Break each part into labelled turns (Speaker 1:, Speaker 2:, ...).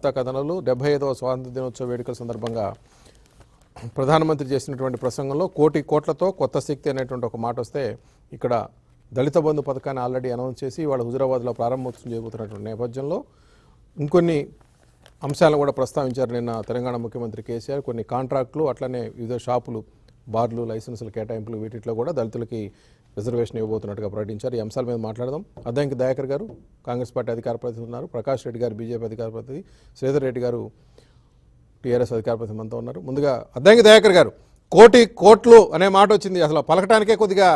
Speaker 1: స్వాతంత్ర కథనాలు 75వ స్వాతంత్ర దినోత్సవ వేడుకల సందర్భంగా ప్రధానమంత్రి చేసినటువంటి ప్రసంగంలో కోటి కోట్లతో కొత్త శక్తి అనేటువంటి ఒక మాట వస్తే ఇక్కడ దళిత బంధు పథకాన్ని ఆల్రెడీ అనౌన్స్ చేసి వాళ్ళ హుజరాబాద్లో ప్రారంభోత్సవం చేయబోతున్నటువంటి నేపథ్యంలో ఇంకొన్ని అంశాలను కూడా ప్రస్తావించారు. నిన్న తెలంగాణ ముఖ్యమంత్రి కేసీఆర్ కొన్ని కాంట్రాక్టులు అట్లనే వివిధ షాపులు బార్లు లైసెన్సుల కేటాయింపులు వీటిలో కూడా దళితులకి రిజర్వేషన్ ఇవ్వబోతున్నట్టుగా ప్రకటించారు. ఈ అంశాల మీద మాట్లాడదాం. అద్దంకి దయాకర్ గారు కాంగ్రెస్ పార్టీ అధికార ప్రతినిధి ఉన్నారు, ప్రకాష్ రెడ్డి గారు బీజేపీ అధికార ప్రతినిధి, శ్రీధర్ రెడ్డి గారు టీఆర్ఎస్ అధికార ప్రతినిధి మనతో ఉన్నారు. ముందుగా అద్దంకి దయాకర్ గారు, కోటి కోట్లు అనే మాట వచ్చింది, అసలు పలకటానికే కొద్దిగా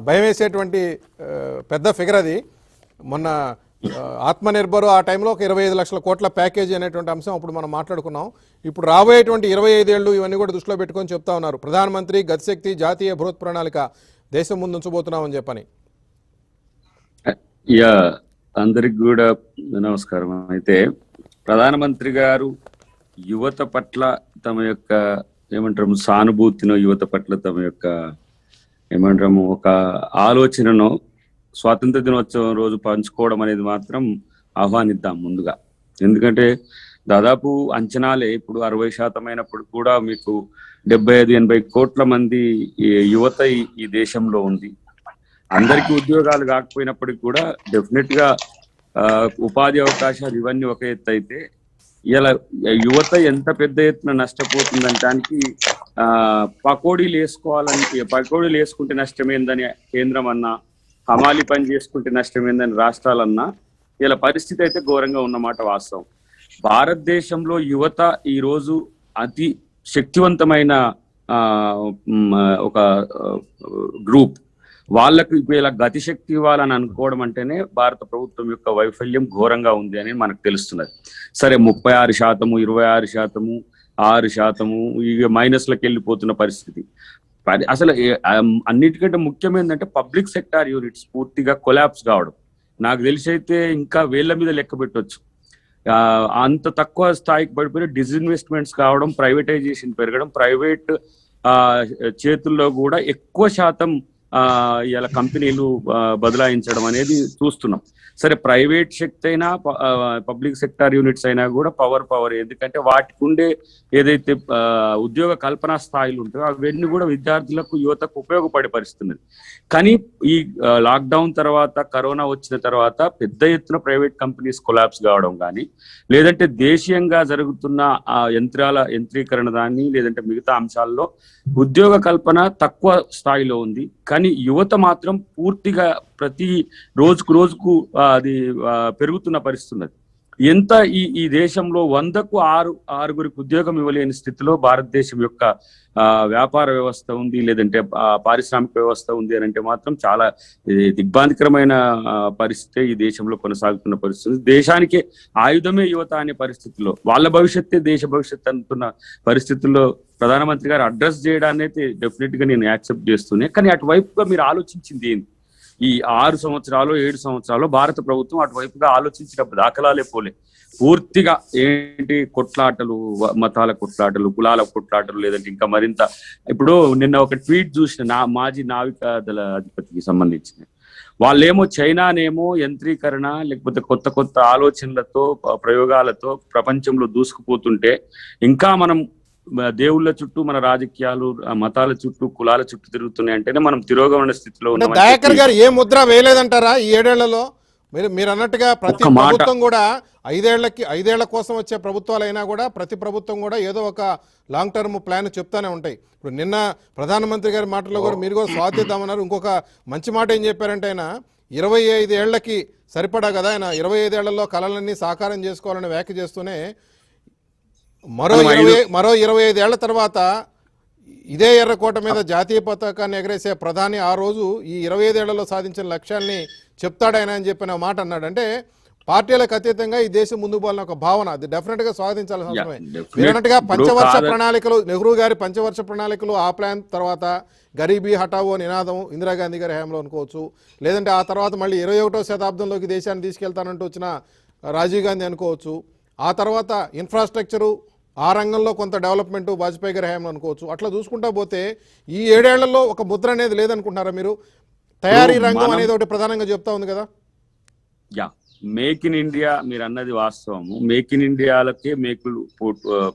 Speaker 1: భయం వేసేటువంటి పెద్ద ఫిగర్ అది. మొన్న ఆత్మనిర్భర్ ఆ టైంలో ఒక 25 లక్షల కోట్ల ప్యాకేజీ అనేటువంటి అంశం అప్పుడు మనం మాట్లాడుకున్నాం. ఇప్పుడు రాబోయేటువంటి 25 ఏళ్ళు ఇవన్నీ కూడా దృష్టిలో పెట్టుకొని చెప్తా ఉన్నారు. ప్రధానమంత్రి గతిశక్తి జాతీయ బృహత్ ప్రణాళిక దేశం ముందు ఉంచబోతున్నామని చెప్పని.
Speaker 2: అందరికి కూడా నమస్కారం. అయితే ప్రధానమంత్రి గారు యువత పట్ల తమ యొక్క ఏమంటారు సానుభూతినో, యువత పట్ల తమ యొక్క ఏమంటాము ఒక ఆలోచనను స్వాతంత్ర దినోత్సవం రోజు పంచుకోవడం అనేది మాత్రం ఆహ్వానిద్దాం ముందుగా. ఎందుకంటే దాదాపు అంచనాలే ఇప్పుడు 60% అయినప్పుడు కూడా మీకు 75-80 కోట్ల మంది యువత ఈ దేశంలో ఉంది. అందరికీ ఉద్యోగాలు కాకపోయినప్పటికీ కూడా డెఫినెట్ గా ఉపాధి అవకాశాలు ఇవన్నీ ఒక ఎత్తు అయితే ఇలా యువత ఎంత పెద్ద ఎత్తున నష్టపోతుందంటానికి పకోడీలు వేసుకుంటే నష్టమైందని కేంద్రం అన్నా, హమాలి పని చేసుకుంటే నష్టమైందని రాష్ట్రాలన్నా ఇలా పరిస్థితి అయితే ఘోరంగా ఉన్నమాట వాస్తవం. భారతదేశంలో యువత ఈ రోజు అతి శక్తివంతమైన ఒక గ్రూప్. వాళ్ళకు ఇలా గతిశక్తి ఇవ్వాలని అనుకోవడం అంటేనే భారత ప్రభుత్వం యొక్క వైఫల్యం ఘోరంగా ఉంది అని మనకు తెలుస్తున్నది. సరే 36%, 26%, 6% ఇక మైనస్లకు వెళ్ళిపోతున్న పరిస్థితి. అసలు అన్నిటికంటే ముఖ్యం ఏంటంటే పబ్లిక్ సెక్టార్ యూనిట్స్ పూర్తిగా కొలాప్స్ కావడం. నాకు తెలిసి అయితే ఇంకా వేళ్ల మీద లెక్క పెట్టవచ్చు. అంత తక్కువ స్థాయికి పడిపోయిన డిస్ఇన్వెస్ట్మెంట్స్ కావడం, ప్రైవేటైజేషన్ పెరగడం, ప్రైవేట్ చేతుల్లో కూడా ఎక్కువ శాతం ఇలా కంపెనీలు బదలాయించడం అనేది చూస్తున్నాం. సరే ప్రైవేట్ శక్తి అయినా పబ్లిక్ సెక్టార్ యూనిట్స్ అయినా కూడా పవర్ ఎందుకంటే వాటికి ఉండే ఏదైతే ఉద్యోగ కల్పనా స్థాయిలు ఉంటాయో అవన్నీ కూడా విద్యార్థులకు యువతకు ఉపయోగపడే పరిస్థితి. కానీ ఈ లాక్డౌన్ తర్వాత, కరోనా వచ్చిన తర్వాత పెద్ద ఎత్తున ప్రైవేట్ కంపెనీస్ కొలాప్స్ కావడం కానీ, లేదంటే దేశీయంగా జరుగుతున్న ఆ యంత్రీకరణ దాన్ని లేదంటే మిగతా అంశాల్లో ఉద్యోగ కల్పన తక్కువ స్థాయిలో ఉంది. కానీ యువత మాత్రం పూర్తిగా ప్రతి రోజుకు అది పెరుగుతున్న పరిస్థితి ఉన్నది. ఎంత ఈ దేశంలో 100కు 6 ఉద్యోగం ఇవ్వలేని స్థితిలో భారతదేశం యొక్క వ్యాపార వ్యవస్థ ఉంది, లేదంటే పారిశ్రామిక వ్యవస్థ ఉంది అని అంటే మాత్రం చాలా దిగ్భ్రాంతికరమైన పరిస్థితి ఈ దేశంలో కొనసాగుతున్న పరిస్థితి. దేశానికే ఆయుధమే యువత అనే పరిస్థితుల్లో, వాళ్ళ భవిష్యత్తే దేశ భవిష్యత్తు అనుకున్న పరిస్థితుల్లో ప్రధానమంత్రి గారు అడ్రస్ చేయడాన్ని అయితే డెఫినెట్ గా నేను యాక్సెప్ట్ చేస్తున్నాను. కానీ అటువైపుగా మీరు ఆలోచించింది ఏంటి? ఈ 6 సంవత్సరాలు 7 సంవత్సరాలు భారత ప్రభుత్వం అటువైపుగా ఆలోచించిన దాఖలాలే పోలే. పూర్తిగా ఏంటి కొట్లాటలు, మతాల కొట్లాటలు, కులాల కొట్లాటలు, లేదంటే ఇంకా మరింత. ఇప్పుడు నిన్న ఒక ట్వీట్ చూసిన మాజీ నావికాదళ అధిపతికి సంబంధించిన వాళ్ళేమో చైనానేమో యంత్రీకరణ లేకపోతే కొత్త ఆలోచనలతో ప్రయోగాలతో ప్రపంచంలో దూసుకుపోతుంటే ఇంకా మనం దేవుళ్ళ చుట్టూ, మన రాజకీయాలు మతాల చుట్టూ, కులాల చుట్టూ తిరుగుతున్నాయి అంటేనే మనం తిరోగమన స్థితిలో ఉన్నాం.
Speaker 1: దయాకర్ గారు ఏ ముద్ర వేయలేదంటారా ఈ 7 ఏళ్లలో? మీరు అన్నట్టుగా ప్రతి ప్రభుత్వం కూడా 5 ఏళ్ల కోసం వచ్చే ప్రభుత్వాలైనా కూడా ప్రతి ప్రభుత్వం కూడా ఏదో ఒక లాంగ్ టర్మ్ ప్లాన్ చెప్తానే ఉంటాయి. ఇప్పుడు నిన్న ప్రధానమంత్రి గారి మాటలో కూడా మీరు కూడా స్వాగతిద్దామన్నారు. ఇంకొక మంచి మాట ఏం చెప్పారంటే ఆయన 25 ఏళ్లకి సరిపడా కదా, ఆయన 25 ఏళ్లలో కళలన్నీ సాకారం చేసుకోవాలని వ్యాఖ్య చేస్తూనే మరో 25 ఏళ్ల తర్వాత ఇదే ఎర్రకోట మీద జాతీయ పతాకాన్ని ఎగరేసే ప్రధాని ఆ రోజు ఈ 25 ఏళ్లలో సాధించిన లక్ష్యాల్ని చెప్తాడాయన అని చెప్పిన మాట అన్నాడు. అంటే పార్టీలకు అతీతంగా ఈ దేశం ముందుకు పోవాలని ఒక భావన, అది డెఫినెట్ గా స్వాగతించాల్సిన అవసరమే. మీరు అన్నట్టుగా పంచవర్ష ప్రణాళికలు, నెహ్రూ గారి పంచవర్ష ప్రణాళికలు, ఆ ప్లాన్ తర్వాత గరీబీ హఠావో నినాదం ఇందిరాగాంధీ గారి హయాంలో అనుకోవచ్చు, లేదంటే ఆ తర్వాత మళ్ళీ 21వ శతాబ్దంలోకి దేశాన్ని తీసుకెళ్తానంటూ వచ్చిన రాజీవ్ గాంధీ అనుకోవచ్చు, ఆ తర్వాత ఇన్ఫ్రాస్ట్రక్చరు ఆ రంగంలో కొంత డెవలప్మెంట్ వాజ్పేయి గారి హయాంలో అనుకోవచ్చు. అట్లా చూసుకుంటా పోతే ఈ 7 ఏళ్లలో ఒక ముద్ర అనేది లేదనుకుంటున్నారా మీరు? తయారీ రంగం అనేది ఒకటి ప్రధానంగా చెప్తా ఉంది కదా.
Speaker 2: మేక్ ఇన్ ఇండియా మీరు అన్నది వాస్తవము. మేక్ ఇన్ ఇండియాలకే మేకులు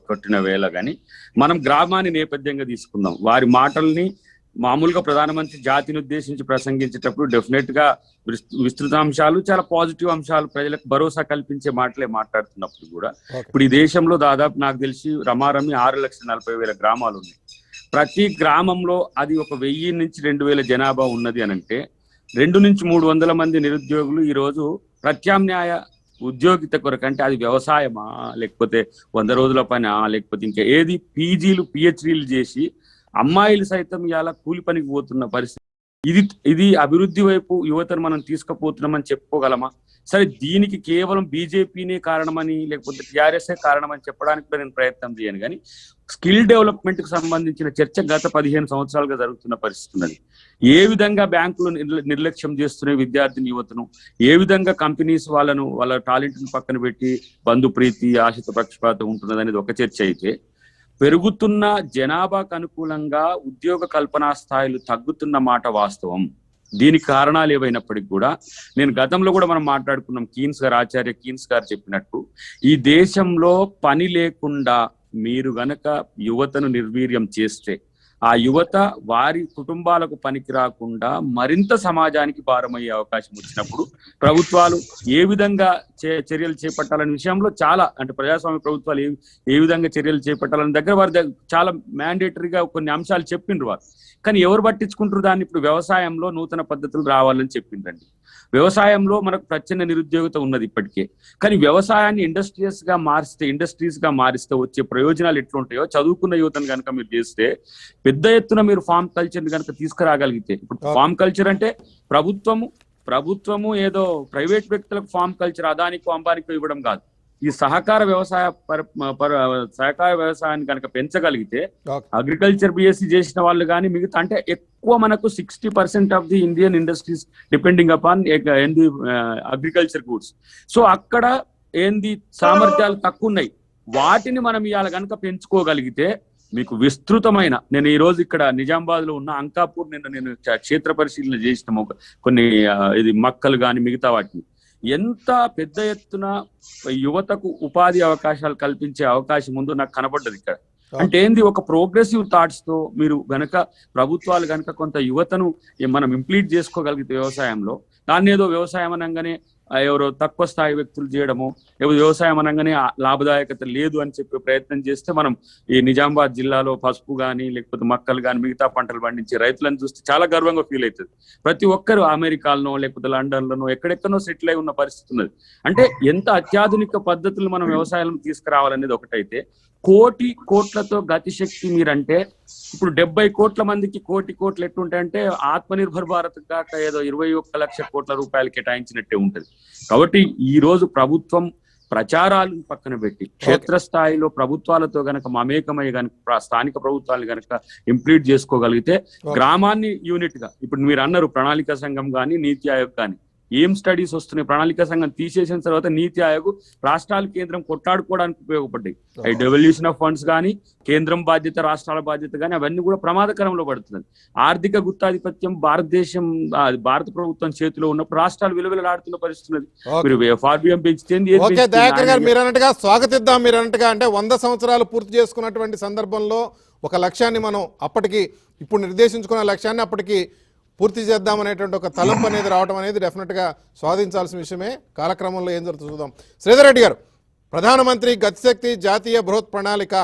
Speaker 2: కొట్టిన వేళ కానీ మనం గ్రామాన్ని నేపథ్యంగా తీసుకుందాం. వారి మాటల్ని మామూలుగా ప్రధానమంత్రి జాతిని ఉద్దేశించి ప్రసంగించేటప్పుడు డెఫినెట్ గా విస్తృత అంశాలు, చాలా పాజిటివ్ అంశాలు, ప్రజలకు భరోసా కల్పించే మాటలే మాట్లాడుతున్నప్పుడు కూడా ఇప్పుడు ఈ దేశంలో దాదాపు నాకు తెలిసి రమారమి 6,40,000 గ్రామాలు ఉన్నాయి. ప్రతి గ్రామంలో అది ఒక 1000 నుంచి 2,000 జనాభా ఉన్నది అని అంటే 2 నుంచి 300 మంది నిరుద్యోగులు ఈ రోజు ప్రత్యామ్నాయ ఉద్యోగిత కొరకు, అంటే అది వ్యవసాయమా, లేకపోతే 100 రోజుల పనా, లేకపోతే ఇంకా ఏది, పీజీలు పిహెచ్డీలు చేసి అమ్మాయిలు సైతం ఇలా కూలి పనికి పోతున్న పరిస్థితి. ఇది అభివృద్ధి వైపు యువతను మనం తీసుకుపోతున్నామని చెప్పుకోగలమా? సరే, దీనికి కేవలం బీజేపీనే కారణమని లేకపోతే టీఆర్ఎస్ఏ కారణమని చెప్పడానికి కూడా నేను ప్రయత్నం చేయను. కానీ స్కిల్ డెవలప్మెంట్ కు సంబంధించిన చర్చ గత 15 సంవత్సరాలుగా జరుగుతున్న పరిస్థితి ఉన్నది. ఏ విధంగా బ్యాంకులు నిర్లక్ష్యం చేస్తున్నాయి విద్యార్థిని యువతను, ఏ విధంగా కంపెనీస్ వాళ్ళ టాలెంట్ ను పక్కన పెట్టి బంధు ప్రీతి, ఆశిత పక్షపాతం ఉంటున్నది అనేది ఒక చర్చ అయితే, పెరుగుతున్న జనాభాకు అనుకూలంగా ఉద్యోగ కల్పనా స్థాయిలు తగ్గుతున్న మాట వాస్తవం. దీనికి కారణాలు ఏవైనప్పటికీ కూడా నేను గతంలో కూడా మనం మాట్లాడుకున్నాం. ఆచార్య కీన్స్ గారు చెప్పినట్టు ఈ దేశంలో పని లేకుండా మీరు గనక యువతను నిర్వీర్యం చేస్తే ఆ యువత వారి కుటుంబాలకు పనికి రాకుండా మరింత సమాజానికి భారమయ్యే అవకాశం వచ్చినప్పుడు ప్రభుత్వాలు ఏ విధంగా చర్యలు చేపట్టాలనే విషయంలో చాలా, అంటే ప్రజాస్వామ్య ప్రభుత్వాలు ఏ విధంగా చర్యలు చేపట్టాలని దగ్గర వారి చాలా మ్యాండేటరీగా కొన్ని అంశాలు చెప్పిండ్రు వారు. కానీ ఎవరు పట్టించుకుంటారు దాన్ని? ఇప్పుడు వ్యవసాయంలో నూతన పద్ధతులు రావాలని చెప్పిండ్రండి. వ్యవసాయంలో మనకు ప్రచ్ఛన్న నిరుద్యోగిత ఉన్నది ఇప్పటికే. కానీ వ్యవసాయాన్ని ఇండస్ట్రీస్ గా మారిస్తే వచ్చే ప్రయోజనాలు ఎట్లుంటాయో చదువుకున్న యువతను కనుక మీరు చేస్తే, పెద్ద ఎత్తున మీరు ఫార్మ్ కల్చర్ కనుక తీసుకురాగలిగితే, ఇప్పుడు ఫార్మ్ కల్చర్ అంటే ప్రభుత్వము ఏదో ప్రైవేట్ వ్యక్తులకు ఫార్మ్ కల్చర్ అదానికో అంబానికో ఇవ్వడం కాదు. ఈ సహకార వ్యవసాయాన్ని కనుక పెంచగలిగితే, అగ్రికల్చర్ బిఎస్సి చేసిన వాళ్ళు కానీ మిగతా, అంటే ఎక్కువ మనకు 60% of the Indian industries depending upon agriculture goods. So అక్కడ ఏంది సామర్థ్యాలు తక్కువ ఉన్నాయి. వాటిని మనం ఇవాళ కనుక పెంచుకోగలిగితే మీకు విస్తృతమైన, నేను ఈ రోజు ఇక్కడ నిజామాబాద్ లో ఉన్న అంకాపూర్ నేను క్షేత్ర పరిశీలన చేసిన కొన్ని ఇది మక్కలు కానీ మిగతా వాటిని, ఎంత పెద్ద ఎత్తున యువతకు ఉపాధి అవకాశాలు కల్పించే అవకాశం ఉందో నాకు కనబడ్డది ఇక్కడ. అంటే ఏంది, ఒక ప్రోగ్రెసివ్ థాట్స్ తో మీరు గనక ప్రభుత్వాలు గనక కొంత యువతను మనం ఇంప్లీట్ చేసుకోగలిగితే వ్యవసాయంలో, దాన్ని ఏదో వ్యవసాయం అనగానే ఎవరో తక్కువ స్థాయి వ్యక్తులు చేయడము, వ్యవసాయం అనగానే లాభదాయకత లేదు అని చెప్పే ప్రయత్నం చేస్తే, మనం ఈ నిజామాబాద్ జిల్లాలో పసుపు కానీ లేకపోతే మక్కలు కానీ మిగతా పంటలు పండించే రైతులను చూస్తే చాలా గర్వంగా ఫీల్ అవుతుంది. ప్రతి ఒక్కరు అమెరికాలోనో లేకపోతే లండన్లోనో ఎక్కడెక్కడో సెటిల్ అయి ఉన్న పరిస్థితి ఉన్నది. అంటే ఎంత అత్యాధునిక పద్ధతులు మనం వ్యవసాయం తీసుకురావాలనేది ఒకటైతే, కోట్లతో గతిశక్తి మీరంటే, ఇప్పుడు 70 కోట్ల మందికి కోట్లు ఎట్లుంటాయంటే ఆత్మనిర్భర్ భారత్ కాక ఏదో 21 లక్షల కోట్ల రూపాయలు కేటాయించినట్టే ఉంటది. కాబట్టి ఈ రోజు ప్రభుత్వం ప్రచారాలను పక్కన పెట్టి క్షేత్రస్థాయిలో ప్రభుత్వాలతో గనక మమేకమై గనక స్థానిక ప్రభుత్వాలను గనక ఇంప్లీట్ చేసుకోగలిగితే, గ్రామాన్ని యూనిట్ గా, ఇప్పుడు మీరు అన్నారు ప్రణాళిక సంఘం కానీ నీతి ఆయోగ్ కానీ ఏం స్టడీస్ వస్తున్నాయి. ప్రణాళిక సంఘం తీసేసిన తర్వాత నీతి ఆయోగ్ రాష్ట్రాలు కేంద్రం కొట్లాడుకోవడానికి ఉపయోగపడ్డాయి. డెవల్యూషన్ ఆఫ్ ఫండ్స్ కానీ, కేంద్రం బాధ్యత రాష్ట్రాల బాధ్యత కానీ, అవన్నీ కూడా ప్రమాదకరంలో పడుతుంది. ఆర్థిక గుత్తాధిపత్యం భారత ప్రభుత్వం చేతిలో ఉన్నప్పుడు రాష్ట్రాలు విలువలాడుతున్న పరిస్థితి. మీరు ఫార్బియం పెంచితే
Speaker 1: మీరన్నట్టుగా స్వాగతిద్దాం. మీరన్నట్టుగా అంటే 100 సంవత్సరాలు పూర్తి చేసుకున్నటువంటి సందర్భంలో ఒక లక్ష్యాన్ని మనం ఇప్పుడు నిర్దేశించుకున్న లక్ష్యాన్ని అప్పటికి పూర్తి చేద్దామనేటువంటి ఒక తలంపు అనేది రావడం అనేది డెఫినెట్గా స్వాధించాల్సిన విషయమే. కాలక్రమంలో ఏం జరుగుతుందో చూద్దాం. శ్రీధర్ రెడ్డి గారు, ప్రధానమంత్రి గతిశక్తి జాతీయ బృహత్ ప్రణాళిక,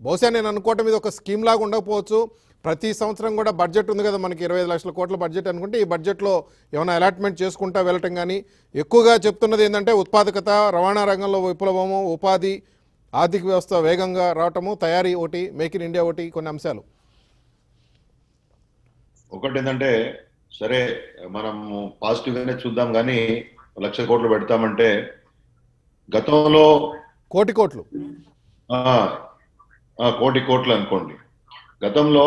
Speaker 1: బహుశా నేను అనుకోవటం ఇది ఒక స్కీమ్ లాగా ఉండకపోవచ్చు. ప్రతి సంవత్సరం కూడా బడ్జెట్ ఉంది కదా మనకి, 25 లక్షల కోట్ల బడ్జెట్ అనుకుంటే, ఈ బడ్జెట్లో ఏమైనా అలాట్మెంట్ చేసుకుంటా వెళ్ళటం కానీ, ఎక్కువగా చెప్తున్నది ఏంటంటే ఉత్పాదకత, రవాణా రంగంలో విప్లవము, ఉపాధి, ఆర్థిక వ్యవస్థ వేగంగా రావటము, తయారీ ఒకటి, మేక్ ఇన్ ఇండియా ఒకటి, కొన్ని అంశాలు.
Speaker 3: ఒకటి ఏంటంటే, సరే మనం పాజిటివ్ గానే చూద్దాం కానీ 1 లక్ష కోట్లు పెడతామంటే, గతంలో
Speaker 1: కోట్లు
Speaker 3: కోట్లు అనుకోండి. గతంలో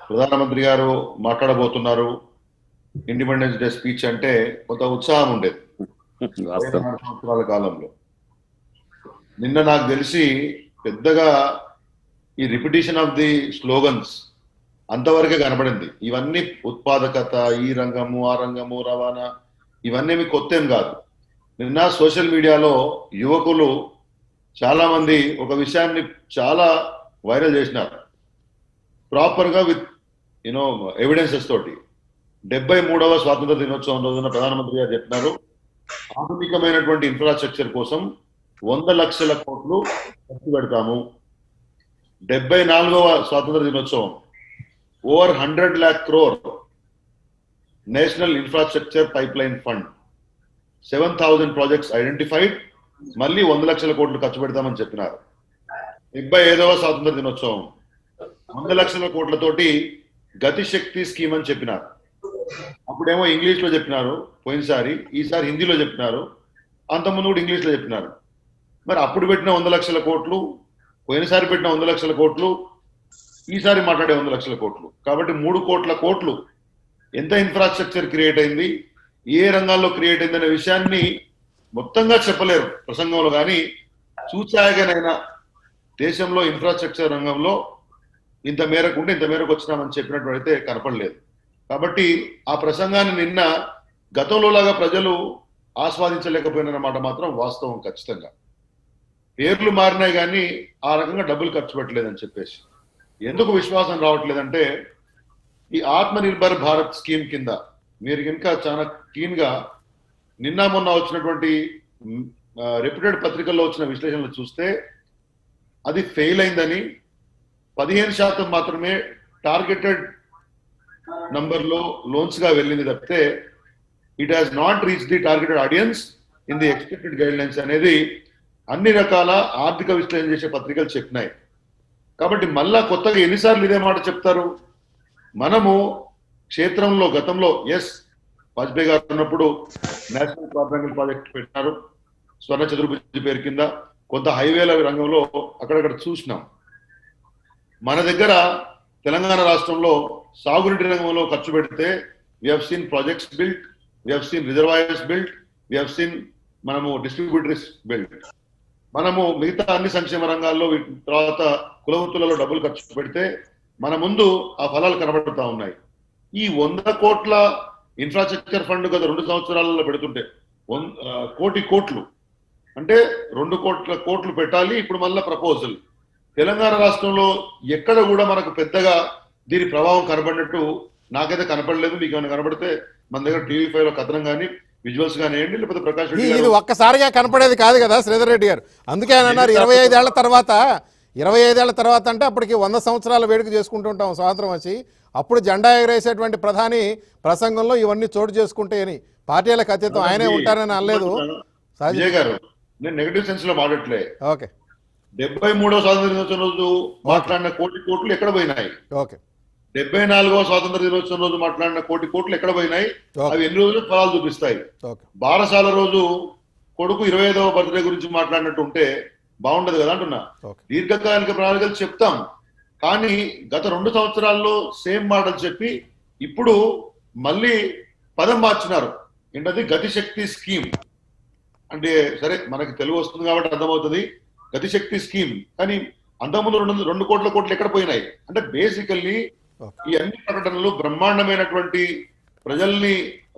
Speaker 3: ప్రధానమంత్రి గారు మాట్లాడబోతున్నారు, ఇండిపెండెన్స్ డే స్పీచ్ అంటే కొంత ఉత్సాహం ఉండేది 4 సంవత్సరాల కాలంలో. నిన్న నాకు తెలిసి పెద్దగా ఈ రిపిటేషన్ ఆఫ్ ది స్లోగన్స్ అంతవరకే కనబడింది. ఇవన్నీ ఉత్పాదకత, ఈ రంగము ఆ రంగము, రవాణా, ఇవన్నీ మీకు కొత్త ఏం కాదు. నిన్న సోషల్ మీడియాలో యువకులు చాలా మంది ఒక విషయాన్ని చాలా వైరల్ చేసినారు, ప్రాపర్ గా విత్ ఎవిడెన్సెస్ తోటి. 73వ స్వాతంత్ర దినోత్సవం రోజున ప్రధానమంత్రి గారు చెప్పినారు, ఆధునికమైనటువంటి ఇన్ఫ్రాస్ట్రక్చర్ కోసం 100 లక్షల కోట్లు ఖర్చు పెడతాము. 74వ స్వాతంత్ర దినోత్సవం over 100 lakh crore national infrastructure pipe line fund, 7,000 projects identified, మళ్ళీ 100 లక్షల కోట్లు ఖర్చు పెడతామని చెప్పినారు. 75వ స్వాతంత్ర దినోత్సవం 100 లక్షల కోట్లతోటి గతిశక్తి స్కీమ్ అని చెప్పినారు. అప్పుడేమో ఇంగ్లీష్ లో చెప్పినారు పోయినసారి, ఈసారి హిందీలో చెప్పినారు, అంతకుముందు కూడా ఇంగ్లీష్ లో చెప్పినారు. మరి అప్పుడు పెట్టిన 100 లక్షల కోట్లు, పోయినసారి పెట్టిన 100 లక్షల కోట్లు, ఈసారి మాట్లాడే 100 లక్షల కోట్లు, కాబట్టి 3 కోట్ల కోట్లు ఎంత ఇన్ఫ్రాస్ట్రక్చర్ క్రియేట్ అయింది, ఏ రంగాల్లో క్రియేట్ అయింది అనే విషయాన్ని మొత్తంగా చెప్పలేరు ప్రసంగంలో, కానీ చూసాగనైనా దేశంలో ఇన్ఫ్రాస్ట్రక్చర్ రంగంలో ఇంత మేరకు ఉంటే ఇంత మేరకు వచ్చినామని చెప్పినట్టు అయితే కనపడలేదు. కాబట్టి ఆ ప్రసంగాన్ని నిన్న గతంలో లాగా ప్రజలు ఆస్వాదించలేకపోయినమాట మాత్రం వాస్తవం. ఖచ్చితంగా పేర్లు మారినాయి కానీ ఆ రకంగా డబ్బులు ఖర్చు పెట్టలేదని చెప్పేసి. ఎందుకు విశ్వాసం రావట్లేదంటే, ఈ ఆత్మ నిర్భర్ భారత్ స్కీమ్ కింద మీరు ఇంకా చాలా క్లీన్ గా నిన్న మొన్న వచ్చినటువంటి రెప్యూటెడ్ పత్రికల్లో వచ్చిన విశ్లేషణలు చూస్తే అది ఫెయిల్ అయిందని, 15% మాత్రమే టార్గెటెడ్ నంబర్లో లోన్స్ గా వెళ్ళింది తప్పితే it has not reach the targeted audience in the expected guide lines అనేది అన్ని రకాల ఆర్థిక విశ్లేషణ చేసే పత్రికలు చెప్పినాయి. కాబట్టి మళ్ళా కొత్తగా ఎన్నిసార్లు ఇదే మాట చెప్తారు? మనము క్షేత్రంలో గతంలో వాజ్పేయి గారు ఉన్నప్పుడు నేషనల్ క్వాడ్రాంగిల్ ప్రాజెక్ట్ పెట్టినారు స్వర్ణ చతుర్భుజి పేరు కింద, కొంత హైవేల రంగంలో అక్కడక్కడ చూసినాం. మన దగ్గర తెలంగాణ రాష్ట్రంలో సాగునీటి రంగంలో ఖర్చు పెడితే we have seen projects built, we have seen reservoirs built, we have seen మనము డిస్ట్రిబ్యూటరీస్ బిల్ట్. మనము మిగతా అన్ని సంక్షేమ రంగాల్లో తర్వాత కులవృత్తులలో డబ్బులు ఖర్చు పెడితే మన ముందు ఆ ఫలాలు కనబడుతూ ఉన్నాయి. ఈ 100 కోట్ల ఇన్ఫ్రాస్ట్రక్చర్ ఫండ్ గత 2 సంవత్సరాలలో పెడుతుంటే 1 కోటి కోట్లు అంటే 2 కోట్ల కోట్లు పెట్టాలి. ఇప్పుడు మళ్ళీ ప్రపోజల్ తెలంగాణ రాష్ట్రంలో ఎక్కడ కూడా మనకు పెద్దగా దీని ప్రభావం కనబడినట్టు నాకైతే కనపడలేదు. మీకు ఏమైనా కనబడితే మన దగ్గర TV5 లో కథనం కానీ విజువల్స్ కానీ వేయండి, లేకపోతే ప్రకాష్ రెడ్డి
Speaker 1: ఇది ఒక్కసారిగా కనపడేది కాదు కదా శ్రీధర్ రెడ్డి గారు. అందుకే ఆయన అన్నారు 25 ఏళ్ల తర్వాత అంటే అప్పటికి 100 సంవత్సరాల వేడుక చేసుకుంటుంటాం స్వాతంత్రం వచ్చి. అప్పుడు జెండా ఎగరేసేటువంటి ప్రధాని ప్రసంగంలో ఇవన్నీ చోటు చేసుకుంటాయని, పార్టీలకు అతీతం ఆయనే ఉంటారని అనలేదు
Speaker 3: విజయ్ గారు. నేను నెగటివ్ సెన్స్ లో మాట్లాడలే.
Speaker 1: ఓకే,
Speaker 3: 73వ స్వాతంత్ర దినోత్సవం రోజు మాట్లాడిన కోటి కోట్లు ఎక్కడ పోయినాయి?
Speaker 1: ఓకే.
Speaker 3: 74వ స్వాతంత్ర దినోత్సవం రోజు మాట్లాడిన కోటి కోట్లు ఎక్కడ పోయినాయి? అవి ఎన్ని రోజులు ఫలాలు చూపిస్తాయి? బారసాల రోజు కొడుకు 25వ బర్త్డే గురించి మాట్లాడినట్టు ఉంటే బాగుండదు కదా అంటున్నా. దీర్ఘకాలిక ప్రణాళికలు చెప్తాం, కానీ గత 2 సంవత్సరాల్లో సేమ్ మాటలు చెప్పి ఇప్పుడు మళ్ళీ పదం మార్చినారు. ఏంటది? గతిశక్తి స్కీమ్ అంటే సరే మనకి తెలుగు వస్తుంది కాబట్టి అర్థమవుతుంది, గతిశక్తి స్కీమ్. కానీ అంతకుముందు 2 కోట్ల కోట్లు ఎక్కడ పోయినాయి అంటే బేసికల్లీ ఈ అన్ని ప్రకటనలు బ్రహ్మాండమైనటువంటి ప్రజల్ని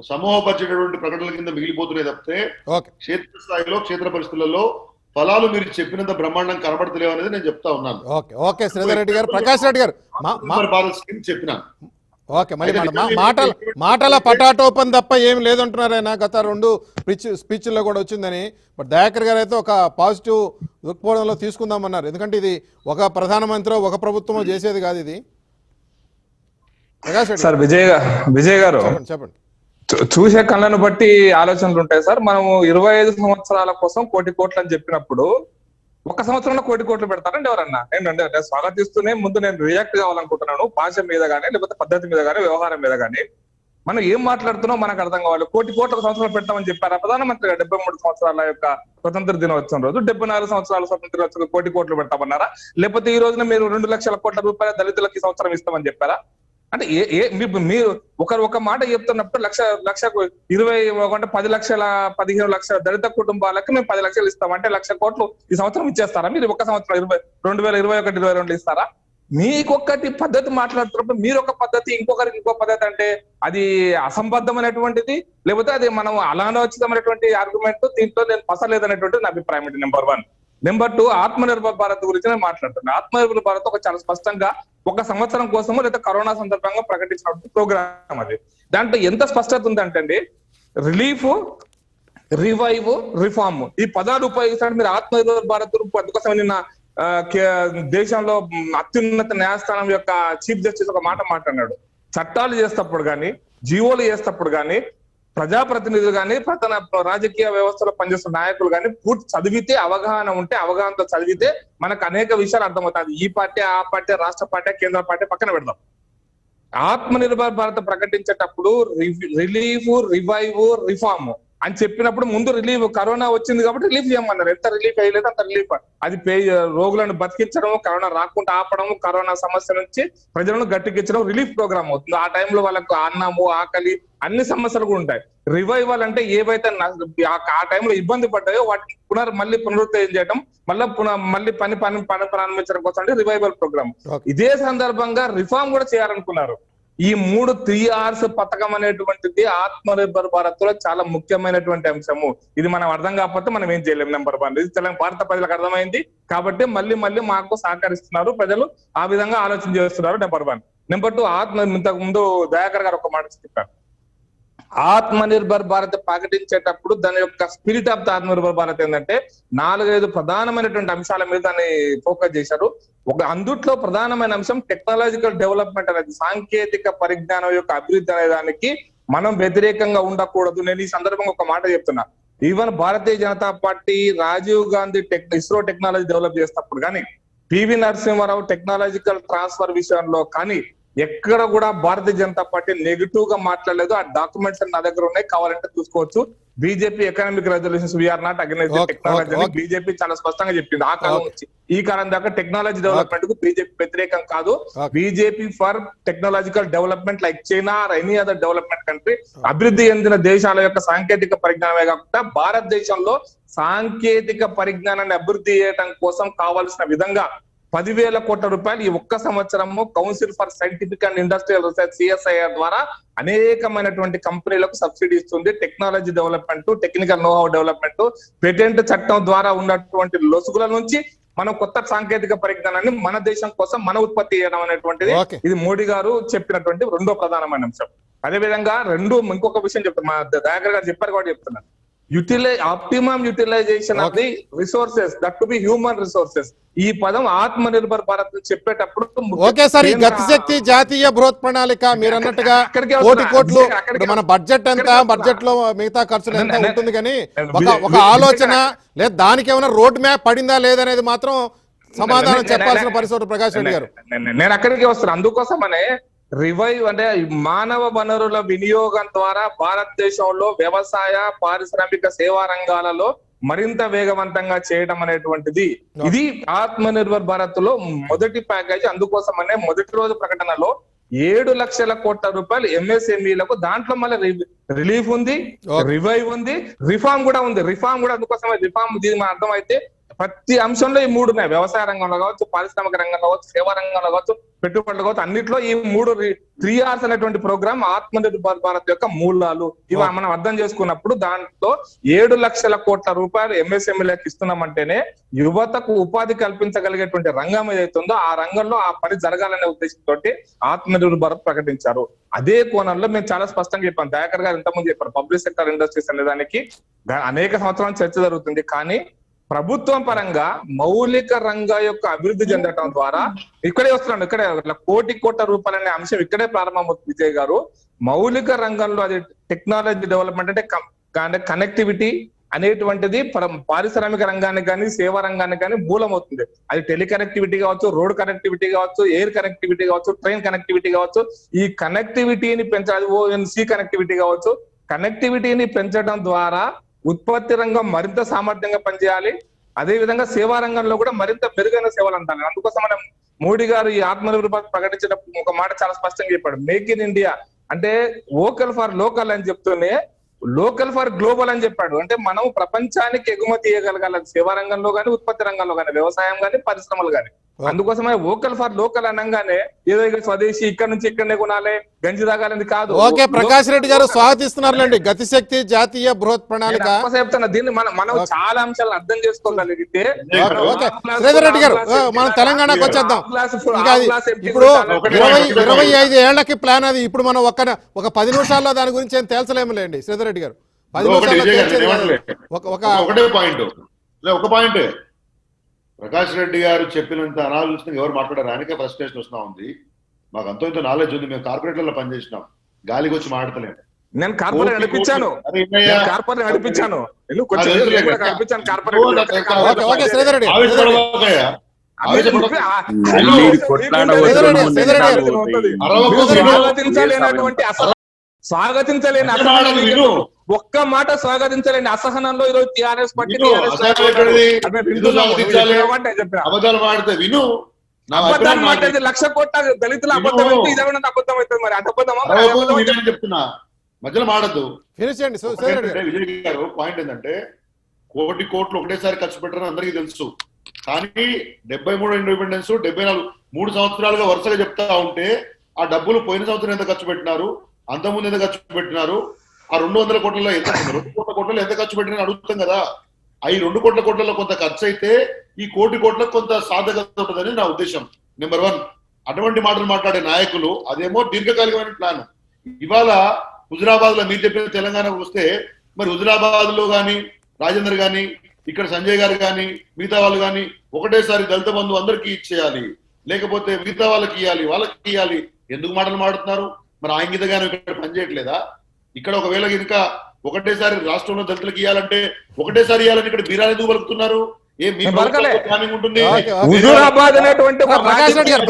Speaker 3: సమూహపరిచేటటువంటి ప్రకటనల కింద మిగిలిపోతున్నాయి తప్పితే క్షేత్ర స్థాయిలో క్షేత్ర పరిస్థితులలో ఫలాలు మీరు చెప్పినంత బ్రహ్మాండం కనబడతలేవు అనేది నేను చెప్తా ఉన్నాను.
Speaker 1: ఓకే శ్రీధర్ రెడ్డి గారు, ప్రకాష్ రెడ్డి గారు
Speaker 3: చెప్పినాను.
Speaker 1: ఓకే, మరి మాటల పటాటోపన్ తప్ప ఏం లేదంటున్నారు ఆయన. గత 2 స్పీచ్ల్లో కూడా వచ్చిందని. బట్ దయాకర్ గారు అయితే ఒక పాజిటివ్ దృక్పథంలో తీసుకుందామన్నారు. ఎందుకంటే ఇది ఒక ప్రధానమంత్రి ఒక ప్రభుత్వమో చేసేది కాదు ఇది.
Speaker 4: సార్ విజయ్ గారు
Speaker 1: చెప్పండి.
Speaker 4: చూసే కళ్ళను బట్టి ఆలోచనలు ఉంటాయి సార్. మనము 25 సంవత్సరాల కోసం కోటి కోట్లు అని చెప్పినప్పుడు 1 సంవత్సరంలో కోటి కోట్లు పెడతారండి ఎవరన్నా? ఏంటంటే నేను స్వాగతిస్తూనే ముందు నేను రియాక్ట్ కావాలనుకుంటున్నాను, భాష మీద కానీ లేకపోతే పద్ధతి మీద కానీ వ్యవహారం మీద కానీ. మనం ఏం మాట్లాడుతున్నాం మనకు అర్థం కావాలి. కోటి కోట్ల సంవత్సరాలు పెట్టామని చెప్పారా ప్రధానమంత్రి గారు? 73 సంవత్సరాల యొక్క స్వతంత్ర దినోత్సవం రోజు 74 సంవత్సరాల స్వతంత్ర దినోత్సవం కోటి కోట్లు పెడతామన్నారా? లేకపోతే ఈ రోజున మీరు 2 లక్షల కోట్ల రూపాయల దళితులకి ఈ సంవత్సరం ఇస్తామని చెప్పారా? అంటే మీరు ఒక మాట చెప్తున్నప్పుడు 10 లక్షల 15 లక్షల దళిత కుటుంబాలకు మేము 10 లక్షలు ఇస్తాం అంటే 1,00,000 కోట్లు ఈ సంవత్సరం ఇచ్చేస్తారా మీరు? 1 సంవత్సరం 2021-22 ఇస్తారా? మీకొక్కటి పద్ధతి మాట్లాడుతున్నప్పుడు మీరు ఒక పద్ధతి, ఇంకొకరికి ఇంకో పద్ధతి అంటే అది అసంబద్ధమైనటువంటిది, లేకపోతే అది మనం అనాలోచితమైనటువంటి ఆర్గ్యుమెంట్. దీంట్లో నేను పసలేదనేటువంటిది నా అభిప్రాయం అండి. నెంబర్ 1. నెంబర్ 2, ఆత్మనిర్భర్ భారత్ గురించి నేను మాట్లాడుతున్నాను. ఆత్మనిర్భర్ భారత్ ఒక చాలా స్పష్టంగా 1 సంవత్సరం కోసము లేదా కరోనా సందర్భంగా ప్రకటించిన ప్రోగ్రామ్ అది. దాంట్లో ఎంత స్పష్టత ఉందంటే అండి, రిలీఫ్, రివైవ్, రిఫార్మ్ ఈ పదాలు ఉపయోగిస్తాడు. మీరు ఆత్మనిర్భర్ భారత్ అందుకోసం నిన్న దేశంలో అత్యున్నత న్యాయస్థానం యొక్క చీఫ్ జస్టిస్ ఒక మాట మాట్లాడినాడు. చట్టాలు చేసేటప్పుడు కానీ, జీవోలు చేసేటప్పుడు కానీ, ప్రజాప్రతినిధులు కానీ, ప్రధాన రాజకీయ వ్యవస్థలో పనిచేస్తున్న నాయకులు కానీ పూర్తి చదివితే, అవగాహన ఉంటే, అవగాహనతో చదివితే మనకు అనేక విషయాలు అర్థమవుతాయి. ఈ పార్టీ, ఆ పార్టీ, రాష్ట్ర పార్టీ, కేంద్ర పార్టీ పక్కన పెడదాం. ఆత్మనిర్భర్ భారత్ ప్రకటించేటప్పుడు రిలీఫ్, రివైవ్, రిఫార్మ్ అని చెప్పినప్పుడు ముందు రిలీఫ్, కరోనా వచ్చింది కాబట్టి రిలీఫ్ చేయమన్నారు. ఎంత రిలీఫ్ అయ్యలేదు అంత రిలీఫ్. అది రోగులను బతికించడం, కరోనా రాకుండా ఆపడం, కరోనా సమస్య నుంచి ప్రజలను గట్టెక్కించడం రిలీఫ్ ప్రోగ్రామ్ అవుతుంది. ఆ టైంలో వాళ్ళకు అన్నము, ఆకలి అన్ని సమస్యలు కూడా ఉంటాయి. రివైవల్ అంటే ఏవైతే ఆ టైంలో ఇబ్బంది పడ్డాయో వాటిని మళ్ళీ పునరుద్ధరణ చేయడం, మళ్ళీ పని ప్రారంభించడం కోసం అంటే రివైవల్ ప్రోగ్రామ్. ఇదే సందర్భంగా రిఫార్మ్ కూడా చేయాలనుకున్నారు. ఈ 3 R's పథకం అనేటువంటిది ఆత్మనిర్భర్ భారత్ లో చాలా ముఖ్యమైనటువంటి అంశము. ఇది మనం అర్థం కాకపోతే మనం ఏం చేయలేము. నెంబర్ 1, ఇది తెలంగాణ భారత ప్రజలకు అర్థమైంది కాబట్టి మళ్ళీ మాకు సహకరిస్తున్నారు ప్రజలు, ఆ విధంగా ఆలోచన చేస్తున్నారు. నెంబర్ 1. నెంబర్ 2, ఇంతకు ముందు దయాకర్ గారు ఒక మాట చెప్పారు. ఆత్మనిర్భర్ భారత్ ప్రకటించేటప్పుడు దాని యొక్క spirit of the Atmanirbhar Bharat ఏంటంటే 4-5 ప్రధానమైనటువంటి అంశాల మీద దాన్ని ఫోకస్ చేశారు. అందుట్లో ప్రధానమైన అంశం టెక్నాలజికల్ డెవలప్మెంట్ అనేది, సాంకేతిక పరిజ్ఞానం యొక్క అభివృద్ధి అనే దానికి మనం వ్యతిరేకంగా ఉండకూడదు. నేను ఈ సందర్భంగా ఒక మాట చెప్తున్నా. Even Bharatiya Janata Party Rajiv Gandhi ISRO technology develop చేసినప్పుడు కానీ, పివి నరసింహారావు టెక్నాలజికల్ ట్రాన్స్ఫర్ విషయంలో కానీ ఎక్కడ కూడా భారతీయ జనతా పార్టీ నెగిటివ్ గా మాట్లాడలేదు. ఆ డాక్యుమెంట్స్ నా దగ్గర ఉన్నాయి, కావాలంటే చూసుకోవచ్చు. BJP economic resolutions we are not against technology అని బీజేపీ చాలా స్పష్టంగా చెప్పింది. ఆ కాలం నుంచి ఈ కాలం దాకా టెక్నాలజీ డెవలప్మెంట్ కు బీజేపీ వ్యతిరేకం కాదు. BJP for technological development like China or any other development country. అభివృద్ధి చెందిన దేశాల యొక్క సాంకేతిక పరిజ్ఞానమే కాకుండా భారతదేశంలో సాంకేతిక పరిజ్ఞానాన్ని అభివృద్ధి చేయడం కోసం కావాల్సిన విధంగా 10,000 కోట్ల రూపాయలు ఈ 1 సంవత్సరము council for scientific and industrial research CSIR ద్వారా అనేకమైనటువంటి కంపెనీలకు సబ్సిడీ ఇస్తుంది. Technology development, technical know how development, patent చట్టం ద్వారా ఉన్నటువంటి లొసుగుల నుంచి మనం కొత్త సాంకేతిక పరిజ్ఞానాన్ని మన దేశం కోసం మన ఉత్పత్తి చేయడం అనేటువంటిది ఇది మోడీ గారు చెప్పినటువంటి 2వ ప్రధానమైన అంశం. అదేవిధంగా ఇంకొక విషయం చెప్తాను, మా దయాకర్ గారు చెప్పారు కూడా చెప్తున్నాను. Optimum utilisation of the resources, that to be human resources. ఈ పదం ఆత్మనిర్భర్ భారత్ చెప్పేటప్పుడు
Speaker 1: ఓకే సార్, ఈ గతిశక్తి జాతీయ బృహత్ ప్రణాళిక మీరు అన్నట్టుగా కోట్లు మన బడ్జెట్ ఎంత, బడ్జెట్ లో మిగతా ఖర్చులు ఎంత ఉంటుంది, కానీ ఒక ఆలోచన లేదా దానికి ఏమైనా రోడ్ మ్యాప్ పడిందా లేదనేది మాత్రం సమాధానం చెప్పాల్సిన పరిస్థితి. ప్రకాష్ రెడ్డి గారు,
Speaker 4: నేను అక్కడికి వస్తున్నాను. అందుకోసమనే రివైవ్ అంటే మానవ వనరుల వినియోగం ద్వారా భారతదేశంలో వ్యవసాయ, పారిశ్రామిక, సేవా రంగాలలో మరింత వేగవంతంగా చేయడం అనేటువంటిది ఇది ఆత్మనిర్భర్ భారత్ లో మొదటి ప్యాకేజ్. అందుకోసమనే మొదటి రోజు ప్రకటనలో 7 లక్షల కోట్ల రూపాయలు MSMEలకు, దాంట్లో మళ్ళీ రిలీఫ్ ఉంది, రివైవ్ ఉంది, రిఫార్మ్ కూడా ఉంది. రిఫార్మ్ కూడా అందుకోసమే రిఫార్మ్ దీని మన అర్థం అయితే ప్రతి అంశంలో ఈ 3 ఉన్నాయి. వ్యవసాయ రంగంలో కావచ్చు, పారిశ్రామిక రంగంలో కావచ్చు, సేవా రంగంలో కావచ్చు, పెట్టుబడులు కావచ్చు, అన్నిట్లో ఈ 3 R's అనేటువంటి ప్రోగ్రామ్ ఆత్మనిర్భర్ భారత్ యొక్క మూలాలు. ఇవి మనం అర్థం చేసుకున్నప్పుడు దాంట్లో 7 లక్షల కోట్ల రూపాయలు MSMEలకు ఇస్తున్నామంటేనే యువతకు ఉపాధి కల్పించగలిగేటువంటి రంగం ఏదైతుందో ఆ రంగంలో ఆ పని జరగాలనే ఉద్దేశంతో ఆత్మనిర్భర్ భారత్ ప్రకటించారు. అదే కోణంలో మేము చాలా స్పష్టంగా చెప్పాం. దయాకర్ గారు ఇంతకుముందు చెప్పారు, పబ్లిక్ సెక్టర్ ఇండస్ట్రీస్ అనే దానికి అనేక సంవత్సరాలు చర్చ జరుగుతుంది. కానీ ప్రభుత్వం పరంగా మౌలిక రంగ యొక్క అభివృద్ధి చెందడం ద్వారా ఇక్కడే వస్తున్నాడు. ఇక్కడే 1 కోటి రూపాయలు అనే అంశం ఇక్కడే ప్రారంభమవుతుంది. విజయ్ గారు, మౌలిక రంగంలో అది టెక్నాలజీ డెవలప్మెంట్ అంటే కనెక్టివిటీ అనేటువంటిది పారిశ్రామిక రంగానికి కానీ, సేవా రంగానికి కానీ మూలమవుతుంది. అది టెలికనెక్టివిటీ కావచ్చు, రోడ్ కనెక్టివిటీ కావచ్చు, ఎయిర్ కనెక్టివిటీ కావచ్చు, ట్రైన్ కనెక్టివిటీ కావచ్చు. ఈ కనెక్టివిటీని పెంచాలి, ONC కనెక్టివిటీ కావచ్చు. కనెక్టివిటీని పెంచడం ద్వారా ఉత్పత్తి రంగం మరింత సామర్థ్యంగా పనిచేయాలి. అదే విధంగా సేవా రంగంలో కూడా మరింత మెరుగైన సేవలు అంటారు. అందుకోసం మనం మోడీ గారు ఈ ఆత్మనిర్భర్ భారత్ ప్రకటించినప్పుడు ఒక మాట చాలా స్పష్టంగా చెప్పాడు. మేక్ ఇన్ ఇండియా అంటే వోకల్ ఫర్ లోకల్ అని చెప్తూనే లోకల్ ఫర్ గ్లోబల్ అని చెప్పాడు. అంటే మనం ప్రపంచానికి ఎగుమతి చేయగలగాలి, సేవా రంగంలో కానీ, ఉత్పత్తి రంగంలో కానీ, వ్యవసాయం కానీ, పరిశ్రమలు కానీ. అందుకోసమే వోకల్ ఫర్ లోకల్ అనగానే ఏదో ఇక స్వదేశీ ఇక్కడ నుంచి ఇక్కడనే కొనాలి గంజి తాగాలని కాదు.
Speaker 1: ఓకే, ప్రకాష్ రెడ్డి గారు స్వాగతిస్తున్నారులేండి. గతిశక్తి జాతీయ బృహత్ ప్రణాళిక
Speaker 4: చెప్తున్నా దీన్ని మనం చాలా అంశాలను అర్థం చేసుకోగలిగితే.
Speaker 1: ఓకే శ్రీధర్ రెడ్డి గారు, మనం తెలంగాణకు వచ్చేద్దాం. ఇంకా ఇప్పుడు 25 ఏళ్లకి ప్లాన్ అది. ఇప్పుడు మనం ఒక 10 నిమిషాల్లో దాని గురించి ఏం తేల్చలేములేండి శ్రీధర్ రెడ్డి గారు. 10 నిమిషాల్లో
Speaker 3: ఒక పాయింట్ ప్రకాష్ రెడ్డి గారు చెప్పినంత అనాలోచన ఎవరు మాట్లాడారు? ఆయనకే ఫ్రస్ట్రేషన్ వస్తా ఉంది. మాకు అంతో ఇంత నాలెడ్జ్ ఉంది, మేము కార్పొరేట్లలో పనిచేసినాం, గాలికి వచ్చి మాట్లాడలేము.
Speaker 4: నేను కార్పొరేట్ నడిపించాను. స్వాగతించలేని ఒక్క మాట స్వాగతించలేని అసహనంలో ఈరోజు టీఆర్ఎస్ పార్టీ
Speaker 3: అబద్ధాలు మాడితే విను.
Speaker 4: అబద్ధాలు మాట్లాడితే 1,00,000 కోట్ల దళితుల అబద్ధం అయితే ఇదేమన్నా అబద్ధం అవుతుంది. మరి అబద్ధమా
Speaker 3: చెప్తున్నా, మధ్యలో మాడద్దు.
Speaker 1: విజయ్
Speaker 3: గారు పాయింట్ ఏంటంటే కోటి కోట్లు ఒకటేసారి ఖర్చు పెట్టారని అందరికీ తెలుసు. కానీ 73 ఇండిపెండెన్స్ 74 3 సంవత్సరాలుగా వరుసగా చెప్తా ఉంటే ఆ డబ్బులు పోయిన సంవత్సరం ఎంత ఖర్చు పెట్టినారు, అంతకుముందు ఎంత ఖర్చు పెట్టినారు, ఆ 200 కోట్లలో ఎంత 2 కోట్ల ఎంత ఖర్చు పెట్టిన అడుగుతాం కదా. ఆ 2 కోట్లలో కొంత ఖర్చు అయితే ఈ 1 కోట్లకు కొంత సాధకత ఉంటుందని నా ఉద్దేశం. నెంబర్ 1, అటువంటి మాటలు మాట్లాడే నాయకులు అదేమో దీర్ఘకాలికమైన ప్లాన్. ఇవాళ హుజురాబాద్ లో మీరు చెప్పిన తెలంగాణకు వస్తే మరి హుజురాబాద్ లో గాని రాజేందర్ గాని ఇక్కడ సంజయ్ గారు గాని మిగతా వాళ్ళు గాని ఒకటేసారి దళిత బంధు అందరికీ ఇచ్చేయాలి, లేకపోతే మిగతా వాళ్ళకి ఇవ్వాలి ఎందుకు మాటలు మాడుతున్నారు? మరి ఆంగిత గాని ఇక్కడ పనిచేయట్లేదా? ఇక్కడ ఒకవేళ ఇంకా ఒకటేసారి రాష్ట్రంలో దళితులకు ఇవ్వాలంటే ఒకటేసారి ఇవ్వాలని ఇక్కడ బీరాలు ఎందుకు పలుకుతున్నారు? ప్లానింగ్ ఉంటుంది.
Speaker 4: హుజూరాబాద్ అనేటువంటి
Speaker 1: ప్రకాష్ రెడ్డి గారు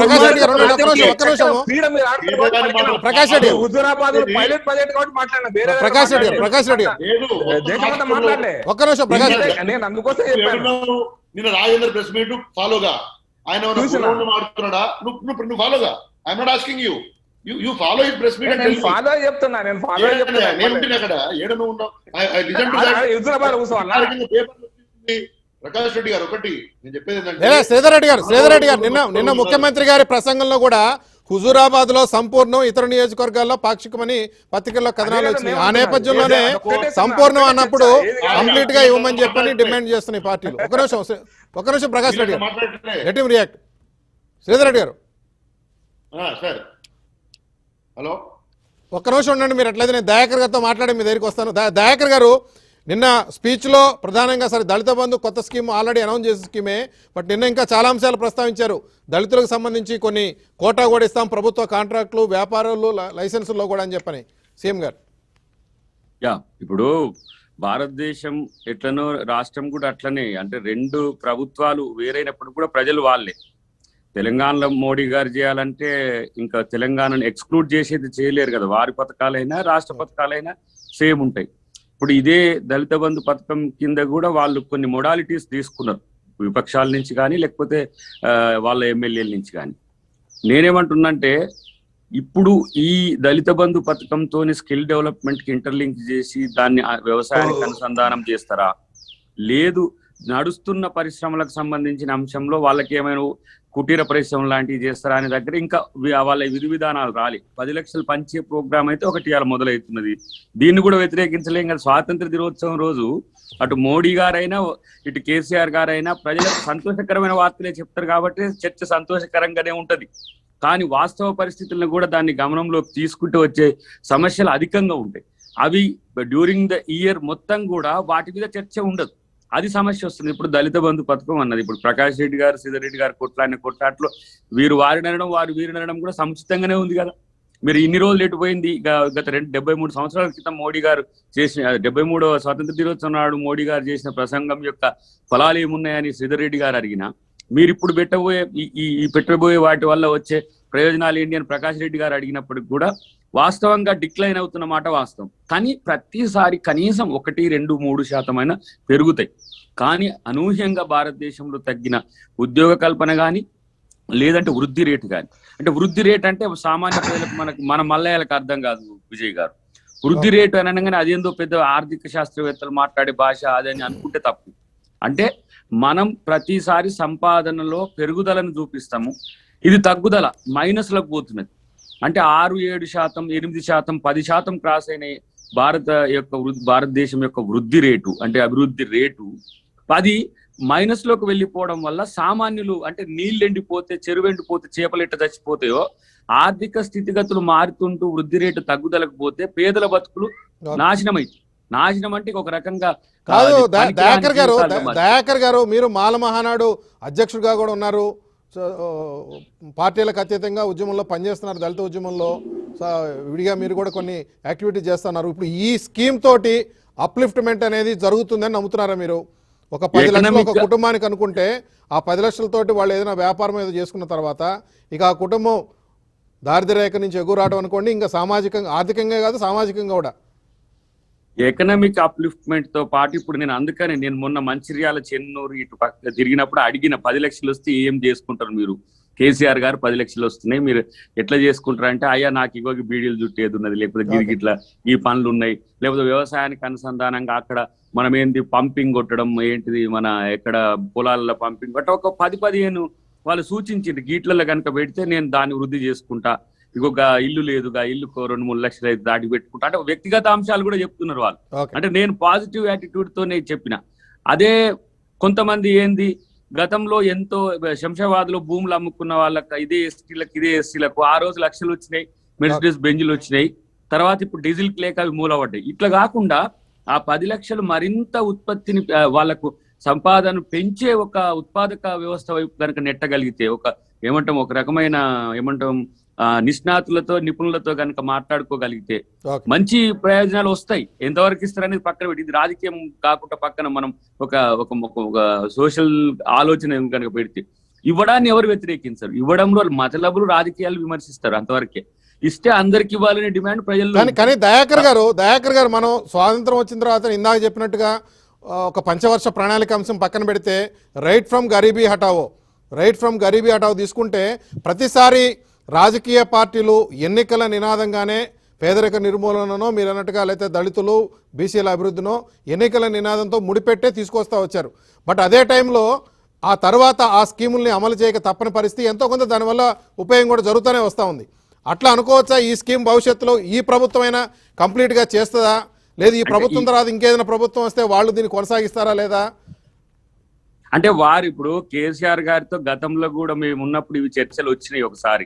Speaker 4: హుజూరాబాద్ పైలట్ బడ్జెట్ కాబట్టి మాట్లాడిన వేరే
Speaker 1: ప్రకాష్ రెడ్డి గారు
Speaker 4: దేశమంతా మాట్లాడలే.
Speaker 1: ఒక్క నిమిషం ప్రకాష్ రెడ్డి,
Speaker 4: నేను అందుకోసం చెప్పాను.
Speaker 3: నిన్న రాజేందర్ ప్రెస్ మీట్ ఫాలోగా ఆయన మాట్లాడుతున్నాడా? నువ్వు ఫాలోగా. I'm not asking you, you follow his press meet.
Speaker 4: నేను ఫాలో చెప్తున్నా.
Speaker 3: నేను అక్కడ ఏడ నువ్వు ప్రకాష్ రెడ్డి గారు ఒకటి నేను చెప్పేది ఏంటంటే
Speaker 1: శ్రీధర్ రెడ్డి గారు నిన్న ముఖ్యమంత్రి గారి ప్రసంగంలో కూడా హుజూరాబాద్ లో సంపూర్ణం, ఇతర నియోజకవర్గాల్లో పాక్షికమని పత్రికల్లో కథనాలు వచ్చినాయి. ఆ నేపథ్యంలోనే సంపూర్ణం అన్నప్పుడు కంప్లీట్ గా ఇవ్వమని చెప్పని డిమాండ్ చేస్తున్నాయి పార్టీలు. ఒక నిమిషం ప్రకాష్ రెడ్డి గారు, let him react. Sridhar Reddy గారు
Speaker 3: సార్, హలో,
Speaker 1: ఒక్క నిమిషం ఉండండి. మీరు అట్లయితే నేను దయాకర్ గారితో మాట్లాడి మీ దగ్గరికి వస్తాను. దయాకర్ గారు, నిన్న స్పీచ్లో ప్రధానంగా సరే దళిత బంధు కొత్త స్కీమ్ ఆల్రెడీ అనౌన్స్ చేసిన స్కీమే, బట్ నిన్న ఇంకా చాలా అంశాలు ప్రస్తావించారు. దళితులకు సంబంధించి కొన్ని కోటా కూడా ఇస్తాం, ప్రభుత్వ కాంట్రాక్టులు, వ్యాపారాలు, లైసెన్సుల్లో కూడా అని చెప్పని సీఎం గారు.
Speaker 2: ఇప్పుడు భారతదేశం ఎట్లనో రాష్ట్రం కూడా అట్లనే, అంటే 2 ప్రభుత్వాలు వేరైనప్పుడు కూడా ప్రజలు వాళ్ళే. తెలంగాణలో మోడీ గారు చేయాలంటే ఇంకా తెలంగాణను ఎక్స్క్లూడ్ చేసేది చేయలేరు కదా. వారి పథకాలైనా రాష్ట్ర పథకాలైనా సేమ్ ఉంటాయి. ఇప్పుడు ఇదే దళిత బంధు పథకం కింద కూడా వాళ్ళు కొన్ని మొడాలిటీస్ తీసుకున్నారు, విపక్షాల నుంచి కానీ లేకపోతే వాళ్ళ ఎమ్మెల్యేల నుంచి కానీ. నేనేమంటున్నంటే ఇప్పుడు ఈ దళిత బంధు పథకంతో స్కిల్ డెవలప్మెంట్ కి ఇంటర్లింక్ చేసి దాన్ని వ్యవసాయానికి అనుసంధానం చేస్తారా, లేదు నడుస్తున్న పరిశ్రమలకు సంబంధించిన అంశంలో వాళ్ళకి ఏమైనా కుటీర పరిశ్రమ లాంటివి చేస్తారా అనే దగ్గర ఇంకా వాళ్ళ విధి విధానాలు రాలి. 10 లక్షలు పంచే ప్రోగ్రామ్ అయితే ఒకటి ఇవాళ మొదలవుతున్నది. దీన్ని కూడా వ్యతిరేకించలేం కదా. స్వాతంత్ర దినోత్సవం రోజు అటు మోడీ గారైనా ఇటు కేసీఆర్ గారైనా ప్రజలకు సంతోషకరమైన వార్తలే చెప్తారు కాబట్టి చర్చ సంతోషకరంగానే ఉంటది. కానీ వాస్తవ పరిస్థితులను కూడా దాన్ని గమనంలోకి తీసుకుంటూ వచ్చే సమస్యలు అధికంగా ఉంటాయి. అవి డ్యూరింగ్ ద ఇయర్ మొత్తం కూడా వాటి మీద చర్చ ఉండదు. అది సమస్య వస్తుంది. ఇప్పుడు దళిత బంధు పథకం అన్నది ఇప్పుడు ప్రకాష్ రెడ్డి గారు, శ్రీధర్ రెడ్డి గారు కొట్లాట్లో వీరు వారినడం వారు వీరినడం కూడా సముచితంగానే ఉంది కదా. మీరు ఇన్ని రోజులు ఎటుపోయింది? గత 73 సంవత్సరాల క్రితం మోడీ గారు చేసిన 73వ స్వాతంత్ర దినోత్సవం నాడు మోడీ గారు చేసిన ప్రసంగం యొక్క ఫలాలు ఏమున్నాయని శ్రీధర్ రెడ్డి గారు అడిగినా, మీరు ఇప్పుడు పెట్టబోయే వాటి వల్ల వచ్చే ప్రయోజనాలు ఏంటి అని ప్రకాష్ రెడ్డి గారు అడిగినప్పటికి కూడా వాస్తవంగా డిక్లైన్ అవుతున్న మాట వాస్తవం. కానీ ప్రతిసారి కనీసం 1, 2, 3% అయినా పెరుగుతాయి. కానీ అనూహ్యంగా భారతదేశంలో తగ్గిన ఉద్యోగ కల్పన కానీ లేదంటే వృద్ధి రేటు కానీ, అంటే వృద్ధి రేట్ అంటే సామాన్య ప్రజలకు మన మల్లయ్యలకు అర్థం కాదు విజయ్ గారు. వృద్ధి రేటు అని అనగానే అదేందో పెద్ద ఆర్థిక శాస్త్రవేత్తలు మాట్లాడే భాష అదని అనుకుంటే తప్పు. అంటే మనం ప్రతిసారి సంపాదనలో పెరుగుదలను చూపిస్తాము, ఇది తగ్గుదల మైనస్లకు పోతున్నది. అంటే 6-7%, 8%, 10% క్రాస్ అయిన భారతదేశం యొక్క వృద్ధి రేటు అంటే అభివృద్ధి రేటు 10 మైనస్ లోకి వెళ్ళిపోవడం వల్ల సామాన్యులు అంటే నీళ్ళు ఎండిపోతే, చెరువు ఎండిపోతే, చేపలు ఎట్ట చచ్చిపోతాయో ఆర్థిక స్థితిగతులు మారుతుంటూ వృద్ధి రేటు తగ్గుదలకు పోతే పేదల బతుకులు నాశనం అంటే ఒక రకంగా
Speaker 1: కాదు. దయాకర్ గారు మీరు మాల మహానాడు అధ్యక్షుడిగా కూడా ఉన్నారు, పార్టీలకు అతీతంగా ఉద్యమంలో పనిచేస్తున్నారు, దళిత ఉద్యమంలో విడిగా మీరు కూడా కొన్ని యాక్టివిటీస్ చేస్తున్నారు. ఇప్పుడు ఈ స్కీమ్ తోటి అప్లిఫ్ట్మెంట్ అనేది జరుగుతుందని నమ్ముతున్నారా మీరు? ఒక 10 లక్షలు ఒక కుటుంబానికి అనుకుంటే ఆ 10 లక్షలతోటి వాళ్ళు ఏదైనా వ్యాపారం ఏదో చేసుకున్న తర్వాత ఇక ఆ కుటుంబం దారిద్ర్య రేఖ నుంచి ఎగురావడం అనుకోండి, ఇంకా సామాజికంగా, ఆర్థికంగా కాదు సామాజికంగా కూడా
Speaker 2: ఎకనామిక్ అప్లిఫ్ట్మెంట్ తో పాటు ఇప్పుడు నేను మొన్న మంచిర్యాల, చెన్నూరు ఇటు పక్క తిరిగినప్పుడు అడిగిన 10 లక్షలు వస్తే ఏం చేసుకుంటారు మీరు? కేసీఆర్ గారు 10 లక్షలు వస్తున్నాయి మీరు ఎట్లా చేసుకుంటారు అంటే, అయ్యా నాకు ఇగో బీడీలు జుట్టేది ఉన్నది, లేకపోతే గిరిగిట్లా ఈ పనులు ఉన్నాయి, లేకపోతే వ్యవసాయానికి అనుసంధానంగా అక్కడ మనం ఏంటి పంపింగ్ కొట్టడం ఏంటిది, మన ఎక్కడ పొలాలలో పంపింగ్ కొట్ట ఒక 10-15 వాళ్ళు సూచించింది. గీట్లలో కనుక పెడితే నేను దాన్ని వృద్ధి చేసుకుంటా, ఇంకొక ఇల్లు లేదు, ఇల్లు 2-3 లక్షలు అయితే దాటి పెట్టుకుంటా అంటే వ్యక్తిగత అంశాలు కూడా చెప్తున్నారు వాళ్ళు. అంటే నేను పాజిటివ్ యాటిట్యూడ్ తోనే చెప్పిన. అదే కొంతమంది ఏంది గతంలో ఎంతో శంషాబాద్ లో భూములు అమ్ముకున్న వాళ్ళకి ఇదే ఎస్టీలకు ఆ రోజు లక్షలు వచ్చినాయి, మెర్సిడెస్ బెంజులు వచ్చినాయి, తర్వాత ఇప్పుడు డీజిల్ లేక అవి మూలపడ్డాయి. ఇట్లా కాకుండా ఆ 10 లక్షలు మరింత ఉత్పత్తిని వాళ్ళకు సంపాదన పెంచే ఒక ఉత్పాదక వ్యవస్థ వైపు కనుక నెట్టగలిగితే, ఒక రకమైన నిష్ణాతులతో నిపుణులతో కనుక మాట్లాడుకోగలిగితే మంచి ప్రయోజనాలు వస్తాయి. ఎంతవరకు ఇస్తారనేది పక్కన పెట్టి, ఇది రాజకీయం కాకుండా పక్కన మనం ఒక సోషల్ ఆలోచన కనుక పెడితే ఇవ్వడాన్ని ఎవరు వ్యతిరేకించరు. ఇవ్వడంలో మతలబులు రాజకీయాలు విమర్శిస్తారు, అంతవరకే. ఇస్తే అందరికి ఇవ్వాలనే డిమాండ్ ప్రజల్లో.
Speaker 1: కానీ దయాకర్ గారు మనం స్వాతంత్రం వచ్చిన తర్వాత ఇందాక చెప్పినట్టుగా ఒక పంచవర్ష ప్రణాళిక అంశం పక్కన పెడితే రైట్ ఫ్రమ్ గరీబీ హటావో తీసుకుంటే ప్రతిసారి రాజకీయ పార్టీలు ఎన్నికల నినాదంగానే పేదరిక నిర్మూలననో మీరు అన్నట్టుగా లేకపోతే దళితులు బీసీల అభివృద్ధినో ఎన్నికల నినాదంతో ముడిపెట్టే తీసుకొస్తా వచ్చారు. బట్ అదే టైంలో ఆ తర్వాత ఆ స్కీముల్ని అమలు చేయక తప్పని పరిస్థితి, ఎంతో కొంత దానివల్ల ఉపయోగం కూడా జరుగుతూనే వస్తూ ఉంది. అట్లా అనుకోవచ్చా ఈ స్కీమ్ భవిష్యత్తులో ఈ ప్రభుత్వమైనా కంప్లీట్గా చేస్తుందా, లేదు ఈ ప్రభుత్వం తర్వాత ఇంకేదైనా ప్రభుత్వం వస్తే వాళ్ళు దీన్ని కొనసాగిస్తారా లేదా?
Speaker 2: అంటే వారు ఇప్పుడు కేసీఆర్ గారితో గతంలో కూడా మేము ఉన్నప్పుడు ఇవి చర్చలు వచ్చినాయి. ఒకసారి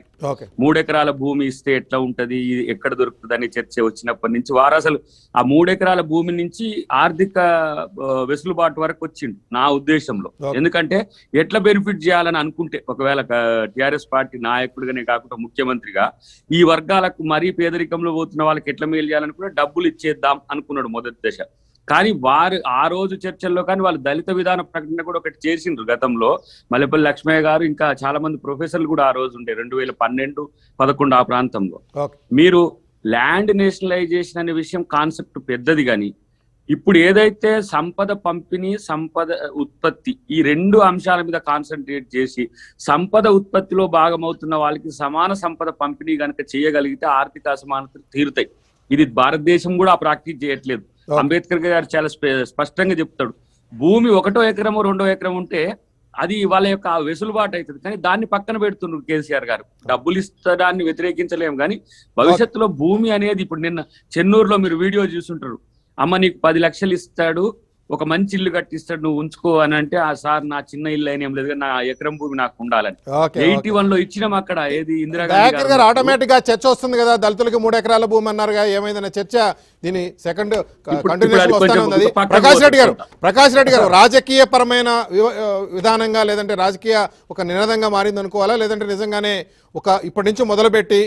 Speaker 2: 3 ఎకరాల భూమి ఇస్తే ఎట్లా ఉంటది, ఎక్కడ దొరుకుతుంది అనే చర్చ వచ్చినప్పటి నుంచి వారు అసలు ఆ 3 ఎకరాల భూమి నుంచి ఆర్థిక వెసులుబాటు వరకు వచ్చిండు నా ఉద్దేశంలో. ఎందుకంటే ఎట్లా బెనిఫిట్ చేయాలని అనుకుంటే, ఒకవేళ టిఆర్ఎస్ పార్టీ నాయకుడిగానే కాకుండా ముఖ్యమంత్రిగా ఈ వర్గాలకు మరీ పేదరికంలో పోతున్న వాళ్ళకి ఎట్లా మేలు చేయాలనుకుంటే డబ్బులు ఇచ్చేద్దాం అనుకున్నాడు మొదటి దశ. కానీ వారు ఆ రోజు చర్చల్లో కానీ వాళ్ళు దళిత విధాన ప్రకటన కూడా ఒకటి చేసిండ్రు గతంలో. మల్లెపల్లి లక్ష్మయ్య గారు ఇంకా చాలా మంది ప్రొఫెసర్లు కూడా ఆ రోజు ఉండే 2012-11 ఆ ప్రాంతంలో. మీరు ల్యాండ్ నేషనలైజేషన్ అనే విషయం కాన్సెప్ట్ పెద్దది, కానీ ఇప్పుడు ఏదైతే సంపద పంపిణీ, సంపద ఉత్పత్తి ఈ 2 అంశాల మీద కాన్సన్ట్రేట్ చేసి సంపద ఉత్పత్తిలో భాగమవుతున్న వాళ్ళకి సమాన సంపద పంపిణీ కనుక చేయగలిగితే ఆర్థిక అసమానతలు తీరుతాయి. ఇది భారతదేశం కూడా ఆ ప్రాక్టీస్ చేయట్లేదు. అంబేద్కర్ గారు చాలా స్పష్టంగా చెప్తాడు, భూమి 1 ఎకరము 2 ఎకరం ఉంటే అది వాళ్ళ యొక్క వెసులుబాటు అవుతుంది. కానీ దాన్ని పక్కన పెడుతున్నారు కేసీఆర్ గారు. డబ్బులు ఇస్తడాన్ని వ్యతిరేకించలేము, కానీ భవిష్యత్తులో భూమి అనేది, ఇప్పుడు నిన్న చెన్నూరులో మీరు వీడియో చూసుంటారు, అమ్మ నీకు 10 లక్షలు ఇస్తాడు, ఒక మంచి ఇల్లు కట్టిస్తాడు, నువ్వు ఉంచుకో అని అంటే, ఆ సార్ నా చిన్న ఇల్లు అయినా ఏం లేదు, నా ఎకరం భూమి నాకు ఉండాలని 81లో ఇచ్చినాం. అక్కడ ఏది ఇందిరాగాంధీ గారు
Speaker 1: ఆటోమేటిక్ గా చర్చ వస్తుంది కదా, దళితులకి 3 ఎకరాల భూమి అన్నారుగా, ఏమైందన్న చర్చ దీని సెకండ్ కంటిన్యూషన్ వస్తానే ఉంది. ప్రకాష్ రెడ్డి గారు రాజకీయ పరమైన విధానంగా లేదంటే రాజకీయ ఒక నినాదంగా మారింది అనుకోవాలా, లేదంటే నిజంగానే ఇప్పటి నుంచి మొదలుపెట్టి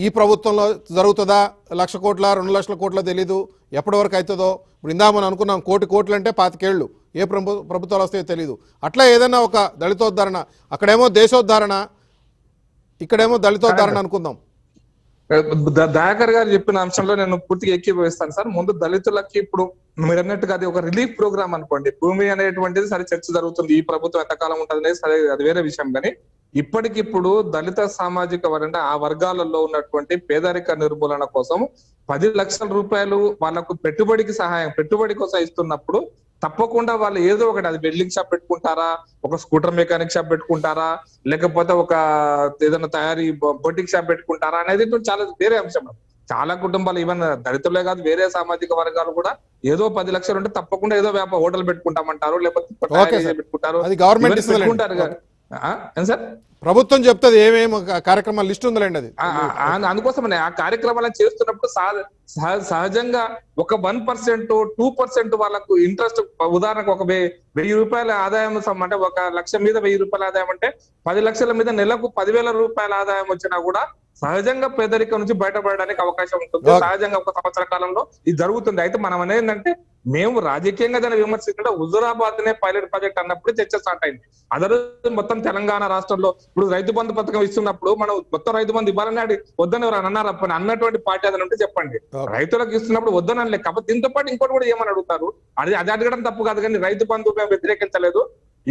Speaker 1: ఈ ప్రభుత్వంలో జరుగుతుందా, 1,00,000 కోట్ల 2 లక్షల కోట్ల తెలీదు, ఎప్పటి వరకు అవుతుందో. ఇప్పుడు ఇందా మనం అనుకున్నాం 1,000 కోట్లు అంటే 25 ఏళ్ళు, ఏ ప్రభుత్వాలు వస్తాయో తెలీదు. అట్లా ఏదైనా ఒక దళితోద్ధరణ, అక్కడేమో దేశోద్ధరణ, ఇక్కడేమో దళితోద్ధరణ అనుకుందాం.
Speaker 4: దయాకర్ గారు చెప్పిన అంశంలో నేను పూర్తిగా ఏకీభవిస్తాను సార్. ముందు దళితులకి ఇప్పుడు మీరు అన్నట్టుగా అది ఒక రిలీఫ్ ప్రోగ్రామ్ అనుకోండి. భూమి అనేటువంటిది సరే చర్చ జరుగుతుంది, ఈ ప్రభుత్వం ఎంతకాలం ఉంటుంది అనేది సరే అది వేరే విషయం. కానీ ఇప్పటికిప్పుడు దళిత సామాజిక అంటే ఆ వర్గాలలో ఉన్నటువంటి పేదరిక నిర్మూలన కోసం 10 లక్షల రూపాయలు వాళ్ళకు పెట్టుబడి కోసం ఇస్తున్నప్పుడు తప్పకుండా వాళ్ళు ఏదో ఒకటి, అది వెల్డింగ్ షాప్ పెట్టుకుంటారా, ఒక స్కూటర్ మెకానిక్ షాప్ పెట్టుకుంటారా, లేకపోతే ఒక ఏదైనా తయారీ బొటిక్ షాప్ పెట్టుకుంటారా అనేది చాలా వేరే అంశం. చాలా కుటుంబాలు ఈవెన్ దళితులే కాదు వేరే సామాజిక వర్గాలు కూడా ఏదో 10 లక్షలు ఉంటే తప్పకుండా ఏదో హోటల్ పెట్టుకుంటామంటారు, లేకపోతే పెట్టుకుంటారు,
Speaker 1: అది గవర్నమెంట్
Speaker 4: పెట్టుకుంటారు. ఏం సార్
Speaker 1: ప్రభుత్వం చెప్తుంది ఏమేమి కార్యక్రమాలు లిస్ట్ ఉందండి అది.
Speaker 4: అందుకోసమనే ఆ కార్యక్రమాలను చేస్తున్నప్పుడు సహజంగా ఒక 1%, 2% వాళ్ళకు ఇంట్రెస్ట్. ఉదాహరణకు ఒక 1000 రూపాయల ఆదాయం అంటే 1 లక్ష మీద 1000 రూపాయల ఆదాయం అంటే 10 లక్షల మీద నెలకు 10,000 రూపాయల ఆదాయం వచ్చినా కూడా సహజంగా పేదరికం నుంచి బయటపడడానికి అవకాశం ఉంటుంది. సహజంగా ఒక సంవత్సర కాలంలో ఇది జరుగుతుంది. అయితే మనం అనేది మేము రాజకీయంగా దాన్ని విమర్శిస్తుంటే హుజూరాబాద్ నే పైలట్ ప్రాజెక్ట్ అన్నప్పుడు చర్చ స్టార్ట్ అయింది. అదే మొత్తం తెలంగాణ రాష్ట్రంలో ఇప్పుడు రైతు బంధు పథకం ఇస్తున్నప్పుడు మనం మొత్తం రైతు బంధు ఇవ్వాలని వద్దని ఎవరు అన్నారు అన్నటువంటి పార్టీ అదని ఉంటే చెప్పండి. రైతులకు ఇస్తున్నప్పుడు వద్దని అనలే. కాకపోతే దీంతో పాటు ఇంకోటి కూడా ఏమని అడుగుతారు, అది అడగడం తప్పు కాదు, కానీ రైతు బంధు మేము వ్యతిరేకించలేదు,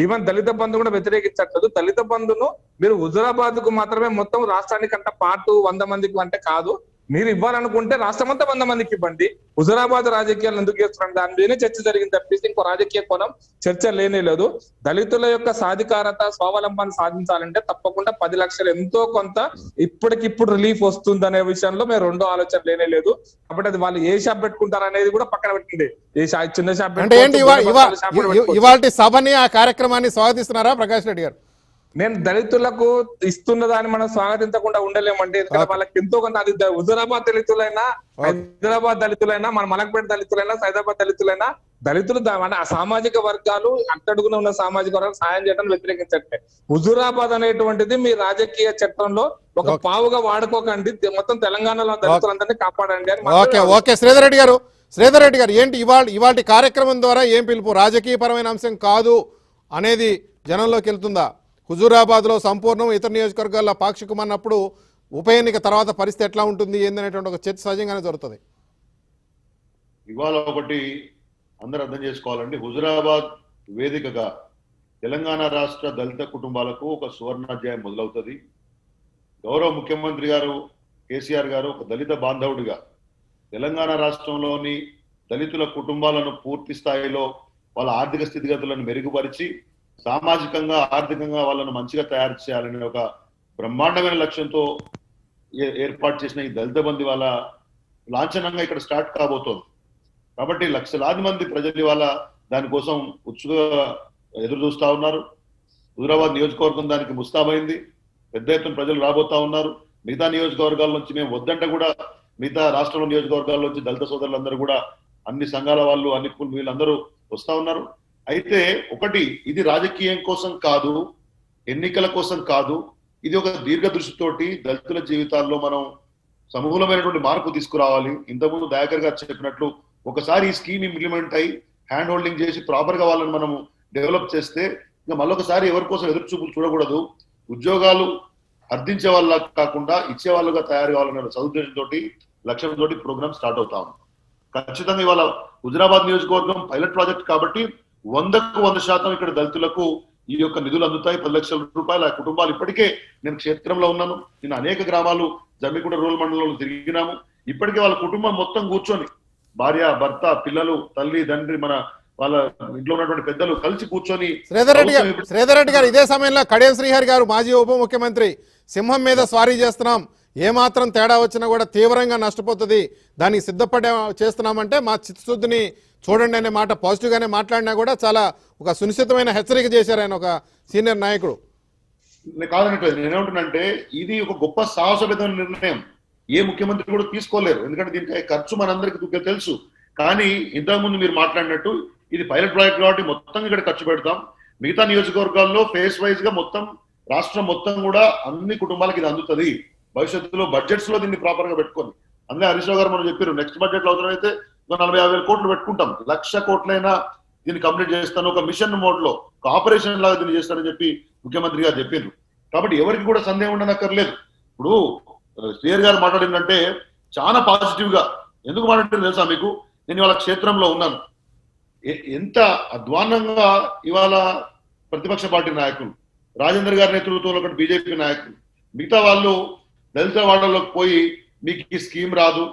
Speaker 4: ఈవెన్ దళిత బంధు కూడా వ్యతిరేకించట్లేదు. దళిత బంధును మీరు హుజూరాబాద్ కు మాత్రమే మొత్తం రాష్ట్రానికంటే పాటు 100 మందికి అంటే కాదు, మీరు ఇవ్వాలనుకుంటే రాష్ట్రం అంతా 100 మందికి ఇవ్వండి. హుజూరాబాద్ రాజకీయాలు ఎందుకు చేస్తున్నాం దాని మీదనే చర్చ జరిగింది తప్పిస్తే ఇంకో రాజకీయ కోణం చర్చ లేనే లేదు. దళితుల యొక్క సాధికారత స్వావలంబన సాధించాలంటే తప్పకుండా 10 లక్షలు ఎంతో కొంత ఇప్పటికిప్పుడు రిలీఫ్ వస్తుందనే విషయంలో మేము రెండో ఆలోచన లేనే లేదు. కాబట్టి అది వాళ్ళు ఏ షాప్ పెట్టుకుంటారు అనేది కూడా పక్కన పెట్టండి. ఏ చిన్న షాప్
Speaker 1: అంటే ఏంటి ఇవాళ సభని ఆ కార్యక్రమాన్ని స్వాగతిస్తున్నారా ప్రకాష్ రెడ్డి గారు?
Speaker 4: నేను దళితులకు ఇస్తున్న దాన్ని మనం స్వాగతించకుండా ఉండలేమండి. ఎందుకంటే వాళ్ళకి ఎంతో కొంత, అది హుజూరాబాద్ దళితులైనా, హైదరాబాద్ దళితులైనా, మన మలక్పేట దళితులైనా, సైదాబాద్ దళితులైనా, దళితులు ఆ సామాజిక వర్గాలు అట్టడుగున ఉన్న సామాజిక వర్గాలు సాయం చేయడం వ్యతిరేకించట్లే. హుజూరాబాద్ అనేటువంటిది మీ రాజకీయ చట్టంలో ఒక పావుగా వాడుకోకండి, మొత్తం తెలంగాణలో దళితులందరినీ కాపాడండి అని.
Speaker 1: ఓకే శ్రీధర్ రెడ్డి గారు ఏంటి ఇవాళ కార్యక్రమం ద్వారా ఏం పిలుపు? రాజకీయపరమైన అంశం కాదు అనేది జనంలోకి వెళ్తుందా? హుజూరాబాద్ లో సంపూర్ణం, ఇతర నియోజకవర్గాల్లో పాక్షికం అన్నప్పుడు ఉప ఎన్నిక తర్వాత పరిస్థితి ఎట్లా ఉంటుంది ఏందనేటువంటి ఒక చర్చ సహజంగానే జరుగుతుంది.
Speaker 3: ఇవాళ ఒకటి అందరూ అర్థం చేసుకోవాలండి, హుజూరాబాద్ వేదికగా తెలంగాణ రాష్ట్ర దళిత కుటుంబాలకు ఒక సువర్ణాధ్యాయం మొదలవుతుంది. గౌరవ ముఖ్యమంత్రి గారు కేసీఆర్ గారు ఒక దళిత బాంధవుడిగా తెలంగాణ రాష్ట్రంలోని దళితుల కుటుంబాలను పూర్తి స్థాయిలో వాళ్ళ ఆర్థిక స్థితిగతులను మెరుగుపరిచి సామాజికంగా ఆర్థికంగా వాళ్ళను మంచిగా తయారు చేయాలనే ఒక బ్రహ్మాండమైన లక్ష్యంతో ఏర్పాటు చేసిన ఈ దళిత బంధు వాళ్ళ లాంఛనంగా ఇక్కడ స్టార్ట్ కాబోతోంది. కాబట్టి లక్షలాది మంది ప్రజలు ఇవాళ దానికోసం ఉత్సుగా ఎదురు చూస్తా ఉన్నారు. హుజూరాబాద్ నియోజకవర్గం దానికి ముస్తాబైంది. పెద్ద ఎత్తున ప్రజలు రాబోతా ఉన్నారు. మిగతా నియోజకవర్గాల నుంచి మేము వద్దంటే కూడా మిగతా రాష్ట్రంలో నియోజకవర్గాల నుంచి దళిత సోదరులందరూ కూడా, అన్ని సంఘాల వాళ్ళు, అన్ని వీళ్ళందరూ వస్తా ఉన్నారు. అయితే ఒకటి, ఇది రాజకీయం కోసం కాదు, ఎన్నికల కోసం కాదు, ఇది ఒక దీర్ఘదృష్టితోటి దళితుల జీవితాల్లో మనం సమూలమైనటువంటి మార్పు తీసుకురావాలి. ఇంతకుముందు దయాకర్ గారు చెప్పినట్లు ఒకసారి ఈ స్కీమ్ ఇంప్లిమెంట్ అయ్యి హ్యాండ్ హోల్డింగ్ చేసి ప్రాపర్ గా వాళ్ళని మనం డెవలప్ చేస్తే ఇంకా మళ్ళొకసారి ఎవరి కోసం ఎదురు చూపులు చూడకూడదు. ఉద్యోగాలు అర్థించే వాళ్ళ కాకుండా ఇచ్చే వాళ్ళుగా తయారు కావాలన్న సదుద్దేశంతో లక్ష్యంతో ప్రోగ్రామ్ స్టార్ట్ అవుతా ఉంది. ఖచ్చితంగా ఇవాళ హుజూరాబాద్ నియోజకవర్గం పైలట్ ప్రాజెక్ట్ కాబట్టి 100% ఇక్కడ దళితులకు ఈ యొక్క నిధులు అందుతాయి. 10 లక్షల రూపాయల కుటుంబాలు. ఇప్పటికే నేను క్షేత్రంలో ఉన్నాను, నేను అనేక గ్రామాలు జమ్మికుంట రూరల్ మండలంలో తిరిగినాము. ఇప్పటికే వాళ్ళ కుటుంబం మొత్తం కూర్చొని, భార్య, భర్త, పిల్లలు, తల్లి, తండ్రి, మన వాళ్ళ ఇంట్లో ఉన్నటువంటి పెద్దలు కలిసి కూర్చొని.
Speaker 1: శ్రీధర్ రెడ్డి గారు ఇదే సమయంలో కడియం శ్రీహరి గారు, మాజీ ఉప ముఖ్యమంత్రి, సింహం మీద స్వారీ చేస్తున్నాం, ఏమాత్రం తేడా వచ్చినా కూడా తీవ్రంగా నష్టపోతుంది, దానికి సిద్ధపడే చేస్తున్నామంటే మా చిత్తశుద్ధిని చూడండి అనే మాట పాజిటివ్ గానే మాట్లాడినా కూడా చాలా ఒక సునిశ్చితమైన హెచ్చరిక చేశారు ఆయన, ఒక సీనియర్ నాయకుడు.
Speaker 3: కాదనట్లేదు, నేనేమంటున్నానంటే ఇది ఒక గొప్ప సాహసోపేతమైన నిర్ణయం. ఏ ముఖ్యమంత్రి కూడా తీసుకోలేరు, ఎందుకంటే దీనికి ఖర్చు మనందరికీ తెలుసు. కానీ ఇంతకుముందు మీరు మాట్లాడినట్టు ఇది పైలట్ ప్రాజెక్ట్ కాబట్టి మొత్తం ఇక్కడ ఖర్చు పెడతాం. మిగతా నియోజకవర్గాల్లో ఫేస్ వైజ్ గా మొత్తం రాష్ట్రం మొత్తం కూడా అన్ని కుటుంబాలకు ఇది అందుతుంది. భవిష్యత్తులో బడ్జెట్స్ లో దీన్ని ప్రాపర్ గా పెట్టుకొని, అందుకే హరీష్ రావు గారు మనం చెప్పారు, నెక్స్ట్ బడ్జెట్ లో అవసరమైతే 40,000 కోట్లు పెట్టుకుంటాం, 1,00,000 కోట్లైనా దీన్ని కంప్లీట్ చేస్తాను, ఒక మిషన్ మోడ్ లో, ఒక ఆపరేషన్ లాగా దీన్ని చేస్తానని చెప్పి ముఖ్యమంత్రి గారు చెప్పారు. కాబట్టి ఎవరికి కూడా సందేహం ఉండనక్కర్లేదు. ఇప్పుడు శ్రీహరి గారు మాట్లాడిందంటే చాలా పాజిటివ్ గా ఎందుకు మాట్లాడింది తెలుసా మీకు? నేను ఇవాళ క్షేత్రంలో ఉన్నాను. ఎంత అధ్వాన్నంగా ఇవాళ ప్రతిపక్ష పార్టీ నాయకులు, రాజేందర్ గారి నేతృత్వంలో ఒకటి బీజేపీ నాయకులు, మిగతా వాళ్ళు దళిత వాళ్ళలోకి పోయి మీకు ఈ స్కీమ్ రాదు,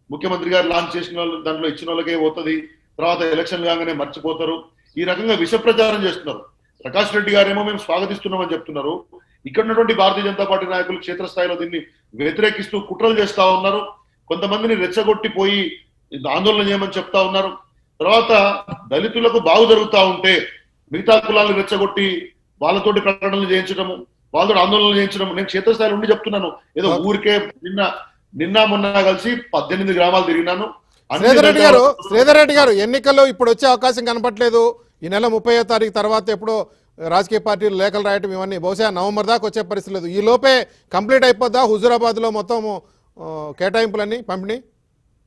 Speaker 3: ముఖ్యమంత్రి గారు లాంచ్ చేసిన వాళ్ళు దాంట్లో ఇచ్చిన వాళ్ళకే పోతుంది, తర్వాత ఎలక్షన్ కాగానే మర్చిపోతారు. ఈ రకంగా విష ప్రచారం చేస్తున్నారు. ప్రకాష్ రెడ్డి గారేమో మేము స్వాగతిస్తున్నామని చెప్తున్నారు. ఇక్కడ ఉన్నటువంటి భారతీయ జనతా పార్టీ నాయకులు క్షేత్రస్థాయిలో దీన్ని వ్యతిరేకిస్తూ కుట్రలు చేస్తా ఉన్నారు. కొంతమందిని రెచ్చగొట్టిపోయి ఆందోళన చేయమని చెప్తా ఉన్నారు. తర్వాత దళితులకు బాగు జరుగుతా ఉంటే మిగతా కులాలను రెచ్చగొట్టి వాళ్ళతోటి ప్రకటనలు చేయించడము, వాళ్ళతో ఆందోళనలు చేయించడం. నేను క్షేత్రస్థాయిలో ఉండి చెప్తున్నాను. ఏదో ఊరికే నిన్న మొన్న కలిసి 18 గ్రామాలు తిరిగినాను.
Speaker 1: శ్రీధర్ రెడ్డి గారు ఎన్నికల్లో ఇప్పుడు వచ్చే అవకాశం కనపట్లేదు. ఈ నెల 30వ తారీఖు తర్వాత ఎప్పుడో రాజకీయ పార్టీలు లేఖలు రాయటం ఇవన్నీ బహుశా నవంబర్ దాకా వచ్చే పరిస్థితి లేదు. ఈ లోపే కంప్లీట్ అయిపోద్దా హుజూరాబాద్ లో మొత్తం కేటాయింపులన్నీ పంపిణీ?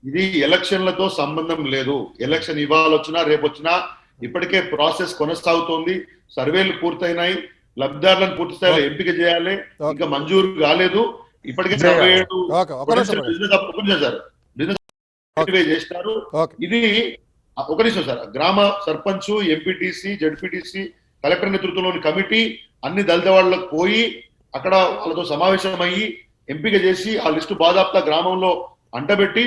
Speaker 3: ఇది ఎలక్షన్లతో సంబంధం లేదు. ఎలక్షన్ ఇవాళ వచ్చినా రేపు వచ్చినా ఇప్పటికే ప్రాసెస్ కొనసాగుతోంది. సర్వేలు పూర్తయినాయి. లబ్ధిదారులను పూర్తి స్థాయిలో ఎంపిక చేయాలి. ఇంకా మంజూరు కాలేదు. ఇప్పటికే 47 చేసినారు. ఇది ఒక నిమిషం సార్. గ్రామ సర్పంచ్, ఎంపీటీసీ, జడ్పీటీసీ, కలెక్టర్ నేతృత్వంలోని కమిటీ అన్ని దళిత వాళ్ళకు పోయి అక్కడ వాళ్ళతో సమావేశం అయ్యి ఎంపిక చేసి ఆ లిస్టు బాధాప్తా గ్రామంలో అంటబెట్టి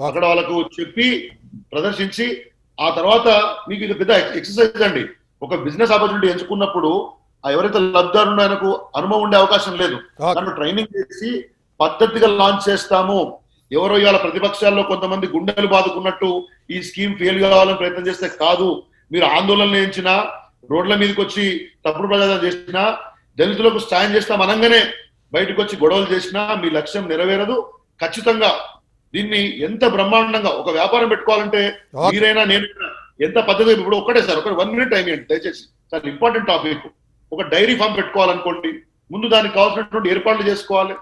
Speaker 3: అక్కడ వాళ్ళకు చెప్పి ప్రదర్శించి ఆ తర్వాత మీకు ఇది పెద్ద ఎక్సర్సైజ్ అండి. ఒక బిజినెస్ ఆపర్చునిటీ ఎంచుకున్నప్పుడు ఆ ఎవరైతే లబ్ధిదారులు ఆయనకు అనుభవం ఉండే అవకాశం లేదు. దాన్ని ట్రైనింగ్ చేసి పద్ధతిగా లాంచ్ చేస్తాము. ఎవరో ఇవాళ ప్రతిపక్షాల్లో కొంతమంది గుండెలు బాదుకున్నట్టు ఈ స్కీమ్ ఫెయిల్ కావాలని ప్రయత్నం చేస్తే కాదు. మీరు ఆందోళన చేయించినా, రోడ్ల మీదకి వచ్చి తప్పుడు ప్రచారం చేసినా, దళితులకు సాయం చేస్తాం అనగానే బయటకు వచ్చి గొడవలు చేసినా మీ లక్ష్యం నెరవేరదు. ఖచ్చితంగా దీన్ని ఎంత బ్రహ్మాండంగా ఒక వ్యాపారం పెట్టుకోవాలంటే మీరైనా నేనైనా ఎంత పద్ధతి. ఇప్పుడు ఒక్కటే సార్, ఒక 1 minute టైం ఇవ్వండి దయచేసి. చాలా ఇంపార్టెంట్ టాపిక్. ఒక డైరీ ఫామ్ పెట్టుకోవాలనుకోండి, ముందు దానికి కావాల్సినటువంటి ఏర్పాట్లు చేసుకోవాలి.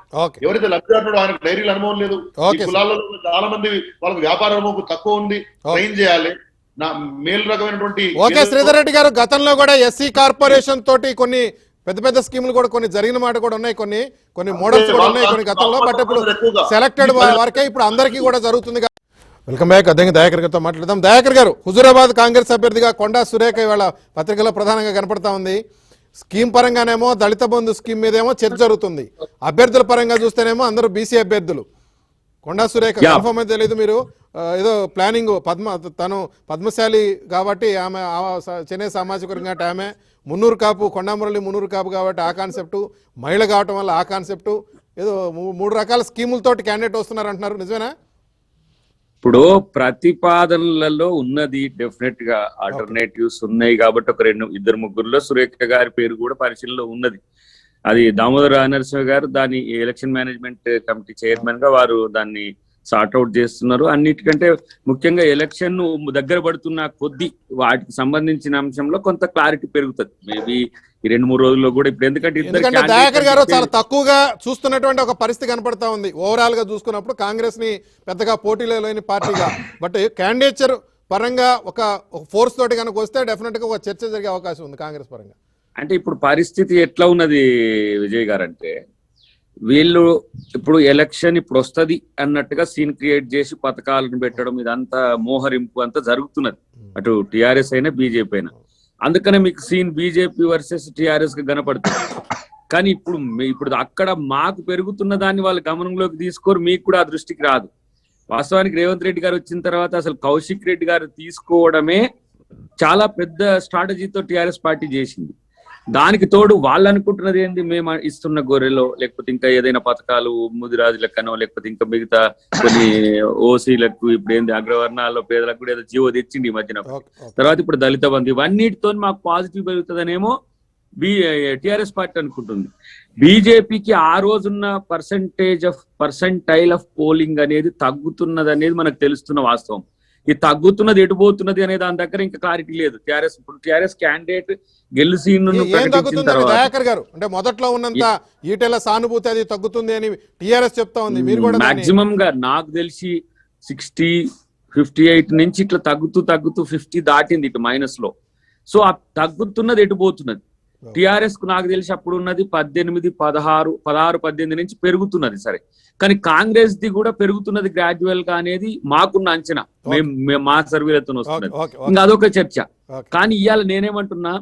Speaker 3: ఎవరైతే లబ్ధిదారుడు ఆయనకు డైరీలు అనుభవం లేదు, ఈ కులాలలో చాలా మంది వాళ్ళకి వ్యాపార అనుభవం తక్కువ ఉంది, ట్రైన్ చేయాలి. నా మేలు రకమైనటువంటి.
Speaker 1: ఓకే శ్రీధర్ రెడ్డి గారు, గతంలో కూడా ఎస్సీ కార్పొరేషన్ తోటి కొన్ని పెద్ద పెద్ద స్కీములు కూడా కొన్ని జరిగిన మాట కూడా ఉన్నాయి, కొన్ని మోడల్స్ కూడా ఉన్నాయి కొన్ని గతంలో. బట్ ఇప్పుడు సెలెక్టెడ్ వారికే ఇప్పుడు అందరికీ కూడా జరుగుతుంది. Welcome back. అదే దయాకర్ గారితో మాట్లాడదాం. దయాకర్ గారు, హుజూరాబాద్ కాంగ్రెస్ అభ్యర్థిగా కొండా సురేఖ ఇవాళ పత్రికలో ప్రధానంగా కనపడతా ఉంది. స్కీమ్ పరంగానేమో దళిత బంధు స్కీమ్ మీదేమో చర్చ జరుగుతుంది. అభ్యర్థుల పరంగా చూస్తేనేమో అందరూ బీసీ అభ్యర్థులు. కొండా సురేఖ కన్ఫర్మ్ అయితే తెలియదు. మీరు ఏదో ప్లానింగ్ తను పద్మశాలి కాబట్టి ఆమె చెన్నై సామాజిక వర్గం కాబట్టి ఆమె, మున్నూరు కాపు కొండామురళి మున్నూరు కాపు కాబట్టి ఆ కాన్సెప్టు, మహిళ కావటం వల్ల ఆ కాన్సెప్టు, ఏదో 3 రకాల స్కీములతోటి క్యాండిడేట్ వస్తున్నారు అంటున్నారు. నిజమేనా?
Speaker 2: ఇప్పుడు ప్రతిపాదనలలో ఉన్నది డెఫినెట్ గా ఆల్టర్నేటివ్స్ ఉన్నాయి కాబట్టి ఒక 2-3 సురేఖ గారి పేరు కూడా పరిశీలనలో ఉన్నది. అది దామోదర నరసింహ గారు దాని ఎలక్షన్ మేనేజ్మెంట్ కమిటీ చైర్మన్ గా వారు దాన్ని సార్ట్అవుట్ చేస్తున్నారు. అన్నిటికంటే ముఖ్యంగా ఎలక్షన్ దగ్గర పడుతున్న కొద్దీ వాటికి సంబంధించిన అంశంలో కొంత క్లారిటీ పెరుగుతుంది. మేబీ ఈ 2-3 రోజుల్లో కూడా. ఇప్పుడు
Speaker 1: ఎందుకంటే దయాకర్ గారు చాలా తక్కువగా చూస్తున్నటువంటి ఒక పరిస్థితి కనపడతా ఉంది ఓవరాల్ గా చూసుకున్నప్పుడు, కాంగ్రెస్ ని పెద్దగా పోటీలో లేని పార్టీగా. బట్ క్యాండిడేచర్ పరంగా ఒక ఫోర్స్ తోటి కనుక వస్తే డెఫినెట్ గా ఒక చర్చ జరిగే అవకాశం ఉంది కాంగ్రెస్ పరంగా.
Speaker 2: అంటే ఇప్పుడు పరిస్థితి ఎట్లా ఉన్నది విజయ్ గారు అంటే, వీళ్ళు ఇప్పుడు ఎలక్షన్ ఇప్పుడు వస్తుంది అన్నట్టుగా సీన్ క్రియేట్ చేసి పథకాలను పెట్టడం, ఇదంతా మోహరింపు అంతా జరుగుతున్నది అటు టిఆర్ఎస్ అయినా బీజేపీ అయినా. అందుకనే మీకు సీన్ బీజేపీ వర్సెస్ టిఆర్ఎస్ గా కనపడుతుంది. కానీ ఇప్పుడు అక్కడ మాకు పెరుగుతున్న దాన్ని వాళ్ళు గమనంలోకి తీసుకోరు, మీకు కూడా ఆ దృష్టికి రాదు. వాస్తవానికి రేవంత్ రెడ్డి గారు వచ్చిన తర్వాత అసలు కౌశిక్ రెడ్డి గారు తీసుకోవడమే చాలా పెద్ద స్ట్రాటజీతో టిఆర్ఎస్ పార్టీ చేసింది. దానికి తోడు వాళ్ళు అనుకుంటున్నది ఏంది, మేము ఇస్తున్న గొర్రెలో లేకపోతే ఇంకా ఏదైనా పథకాలు ముదిరాజులకనో లేకపోతే ఇంకా మిగతా కొన్ని ఓసీలకు, ఇప్పుడు ఏంది అగ్రవర్ణాల్లో పేదలకు కూడా ఏదో జీవో తెచ్చింది ఈ మధ్యన. తర్వాత ఇప్పుడు దళిత బంధు, ఇవన్నిటితో మాకు పాజిటివ్ పెరుగుతుందనేమో టిఆర్ఎస్ పార్టీ అనుకుంటుంది. బీజేపీకి ఆ రోజున్న పర్సెంటైల్ ఆఫ్ పోలింగ్ అనేది తగ్గుతున్నది అనేది మనకు తెలుస్తున్న వాస్తవం. ఈ తగ్గుతున్నది ఎటుపోతున్నది అనే దాని దగ్గర ఇంకా క్లారిటీ లేదు. టిఆర్ఎస్ క్యాండిడేట్ గెలిచి
Speaker 1: దయాకర్ గారు అంటే మొదట్లో ఉన్నంత ఈటెల సానుభూతి అది తగ్గుతుంది అని టిఆర్ఎస్ చెప్తా ఉంది. మీరు కూడా
Speaker 2: మాక్సిమం గా నాకు తెలిసి 60-58 నుంచి ఇట్లా తగ్గుతూ 50 దాటింది ఇటు మైనస్ లో. సో ఆ తగ్గుతున్నది ఎటుపోతున్నది. టిఆర్ఎస్ కు నాకు తెలిసి అప్పుడు ఉన్నది 18, 16, 18 నుంచి పెరుగుతున్నది. సరే, కానీ కాంగ్రెస్ ది కూడా పెరుగుతున్నది గ్రాడ్యువల్ గా అనేది మాకున్న అంచనా, మా సర్వేలతో వస్తున్నది. ఇంకా అదొక చర్చ. కానీ ఇవాళ నేనేమంటున్నా,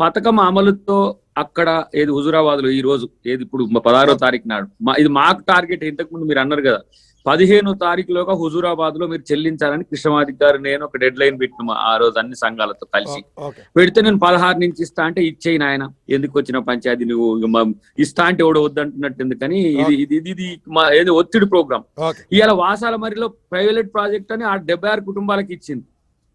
Speaker 2: పథకం అమలుతో అక్కడ ఏది హుజూరాబాద్ లో ఈ రోజు ఏది ఇప్పుడు 16వ తారీఖు నాడు ఇది మాకు టార్గెట్. ఇంతకు ముందు మీరు అన్నారు కదా 15వ తారీఖులోగా హుజూరాబాద్ లో మీరు చెల్లించాలని కృష్ణమాదిక్ నేను ఒక డెడ్ లైన్ పెట్టిన ఆ రోజు అన్ని సంఘాలతో కలిసి
Speaker 1: ఓకే
Speaker 2: పెడితే నేను 16 నుంచి ఇస్తా అంటే ఇచ్చేయి నాయన, ఎందుకు వచ్చిన పంచాయతీ నువ్వు ఇస్తా అంటే ఎవడో వద్దంటున్నట్టు ఎందుకని, ఇది ఏదో ఒత్తిడి ప్రోగ్రామ్.
Speaker 1: ఓకే
Speaker 2: ఇవాళ వాసాల మరిలో ప్రైవేట్ ప్రాజెక్ట్ అని ఆ 76 కుటుంబాలకి ఇచ్చింది.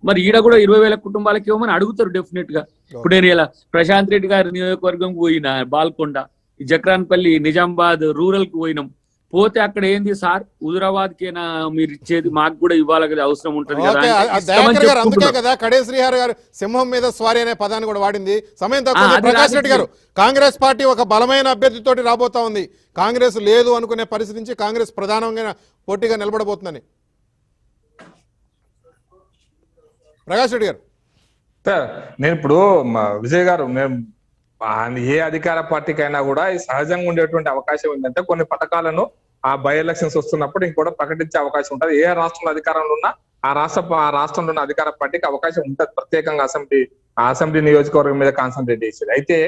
Speaker 2: మరి ఈడ కూడా 20,000 కుటుంబాలకి ఇవ్వమని అడుగుతారు డెఫినెట్ గా. ఇప్పుడు నేను ఇలా ప్రశాంత్ రెడ్డి గారి నియోజకవర్గం పోయినా, బాల్కొండ, జక్రాన్పల్లి, నిజామాబాద్ రూరల్ కు పోయినాం. పోతే అక్కడ ఏంది సార్, హుజూరాబాద్ కేనా మీరు ఇచ్చేది, మాకు కూడా ఇవ్వాలి కదా, అవసరం ఉంటది కదా.
Speaker 1: దయాకర్ గారు అందుకే కదా కడే శ్రీహరి గారు సింహం మీద స్వారీ అనే పదాన్ని కూడా వాడింది. సమయం తక్కువ. ప్రకాష్ రెడ్డి గారు, కాంగ్రెస్ పార్టీ ఒక బలమైన అభ్యర్థితోటి రాబోతా ఉంది. కాంగ్రెస్ లేదు అనుకునే పరిస్థితి నుంచి కాంగ్రెస్ ప్రధానంగా పోటీగా నిలబడబోతుందని. ప్రకాష్ రెడ్డి గారు.
Speaker 4: సార్ నేను ఇప్పుడు విజయ్ గారు, మేము ఏ అధికార పార్టీకైనా కూడా ఈ సహజంగా ఉండేటువంటి అవకాశం ఏంటంటే కొన్ని పథకాలను ఆ బై ఎలక్షన్స్ వస్తున్నప్పుడు ఇంకోటి ప్రకటించే అవకాశం ఉంటుంది. ఏ రాష్ట్రంలో అధికారంలో ఉన్నా ఆ రాష్ట్రంలో ఉన్న అధికార పార్టీకి అవకాశం ఉంటుంది ప్రత్యేకంగా అసెంబ్లీ నియోజకవర్గం మీద కాన్సన్ట్రేట్ చేసేది. అయితే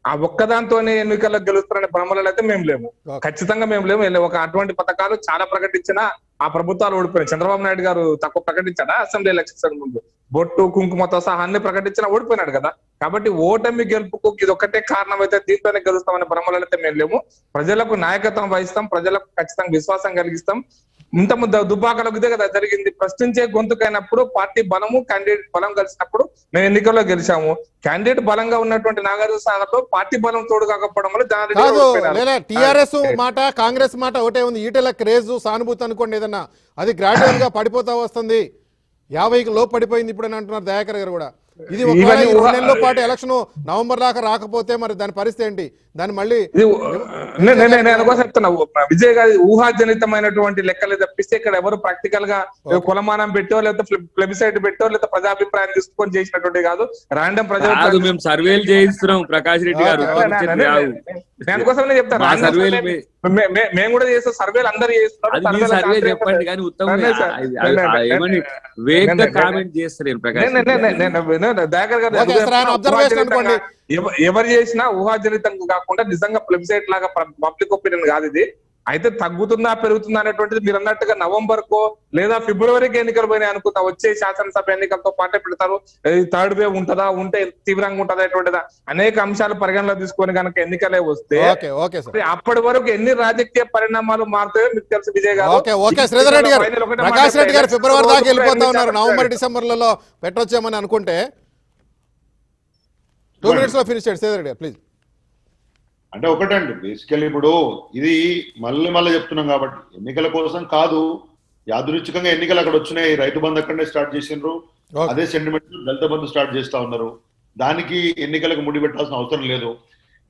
Speaker 4: ఆ ఒక్కదాంతోనే ఎన్నికల్లో గెలుస్తారనే భ్రమలలో అయితే మేము లేము, ఖచ్చితంగా మేము లేము. ఒక అటువంటి పథకాలు చాలా ప్రకటించినా ఆ ప్రభుత్వాలు ఓడిపోయినాయి. చంద్రబాబు నాయుడు గారు తక్కువ ప్రకటించాడా అసెంబ్లీ ఎలక్షన్స్ ముందు? బొట్టు కుంకుమతో సహా అన్ని ప్రకటించినా ఓడిపోయినాడు కదా. కాబట్టి ఓటమి గెలుపుకు ఇది ఒక్కటే కారణం అయితే దీంతోనే గెలుస్తామనే భ్రమలలో అయితే మేము లేము. ప్రజలకు నాయకత్వం వహిస్తాం, ప్రజలకు ఖచ్చితంగా విశ్వాసం కలిగిస్తాం. ఇంత దుబ్బాకలకు ఇదే కదా జరిగింది. ప్రశ్నించే గొంతుకైనప్పుడు పార్టీ బలము క్యాండిడేట్ బలం కలిసినప్పుడు మేము ఎన్నికల్లో గెలిచాము. క్యాండిడేట్ బలంగా ఉన్నటువంటి నాగార్జున స్థానంలో పార్టీ బలం తోడు కాకపోవడం వల్ల
Speaker 1: టిఆర్ఎస్ మాట కాంగ్రెస్ మాట ఒకటే ఉంది. ఈటెల క్రేజ్ సానుభూతి అనుకోండి ఏదన్నా, అది గ్రాడ్యువల్ గా పడిపోతా వస్తుంది. 50కి లోపు పడిపోయింది ఇప్పుడు అని అంటున్నారు దయాకర్ గారు కూడా. ఇది ఒకవేళ 2 నెలల పాటు ఎలక్షన్ నవంబర్ దాకా రాకపోతే మరి దాని పరిస్థితి ఏంటి? దాన్ని మళ్ళీ
Speaker 4: నేను చెప్తున్నా, విజయ్ గారి ఊహాజనితమైనటువంటి లెక్కలు తప్పిస్తే ఇక్కడ ఎవరు ప్రాక్టికల్ గా కులమానం పెట్టో లేకపోతే ప్లెబిసైడ్ పెట్టో లేకపోతే ప్రజాభిప్రాయం తీసుకొని చేసినటువంటి కాదు. రాండమ్ ప్రజలు
Speaker 2: మేము సర్వేలు చేయిస్తున్నాం ప్రకాష్ రెడ్డి గారు.
Speaker 4: దానికోసం చెప్తాను, మేము కూడా చేస్తాం సర్వేలు, అందరూ చేస్తున్నారు.
Speaker 2: సర్వే చెప్పండి కానీ ఉత్తమ కామెంట్ చేస్తారు
Speaker 4: దయాకర్ గారు. ఎవరు చేసినా ఊహాజనితం కాకుండా నిజంగా ప్లెబిసైట్ లాగా పబ్లిక్ ఒపీనియన్ కాదు ఇది. అయితే తగ్గుతుందా పెరుగుతుందా అనేటువంటిది మీరు అన్నట్టుగా నవంబర్ కో లేదా ఫిబ్రవరికి ఎన్నికలు పోయినాయి అనుకుంటా, వచ్చే శాసనసభ ఎన్నికలతో పాటే పెడతారు. థర్డ్ వేవ్ ఉంటుందా, ఉంటే తీవ్రంగా ఉంటుందా అనేటువంటిదా అనేక అంశాలు పరిగణలో తీసుకొని కనుక ఎన్నికలే వస్తే అప్పటి వరకు ఎన్ని రాజకీయ పరిణామాలు మారుతాయో మీకు తెలుసు విజయ్ గారు.
Speaker 1: శ్రీధర్ రెడ్డి గారు, ప్రకాష్ రెడ్డి గారు ఫిబ్రవరి దాకా వెళ్ళిపోతా ఉన్నారు. నవంబర్ డిసెంబర్లలో పెట్టొచ్చామని అనుకుంటే 2 minutes లో ఫినిష్ చేయండి శ్రీధర్ రెడ్డి గారు ప్లీజ్.
Speaker 3: అంటే ఒకటండి, బేసికల్లీ ఇప్పుడు ఇది మళ్ళీ చెప్తున్నాం కాబట్టి ఎన్నికల కోసం కాదు, యాదృచ్ఛికంగా ఎన్నికలు అక్కడ వచ్చినాయి. రైతు బంధు అక్కడనే స్టార్ట్ చేసిండ్రు, అదే సెంటిమెంట్ దళిత బంధు స్టార్ట్ చేస్తా ఉన్నారు. దానికి ఎన్నికలకు ముడి పెట్టాల్సిన అవసరం లేదు.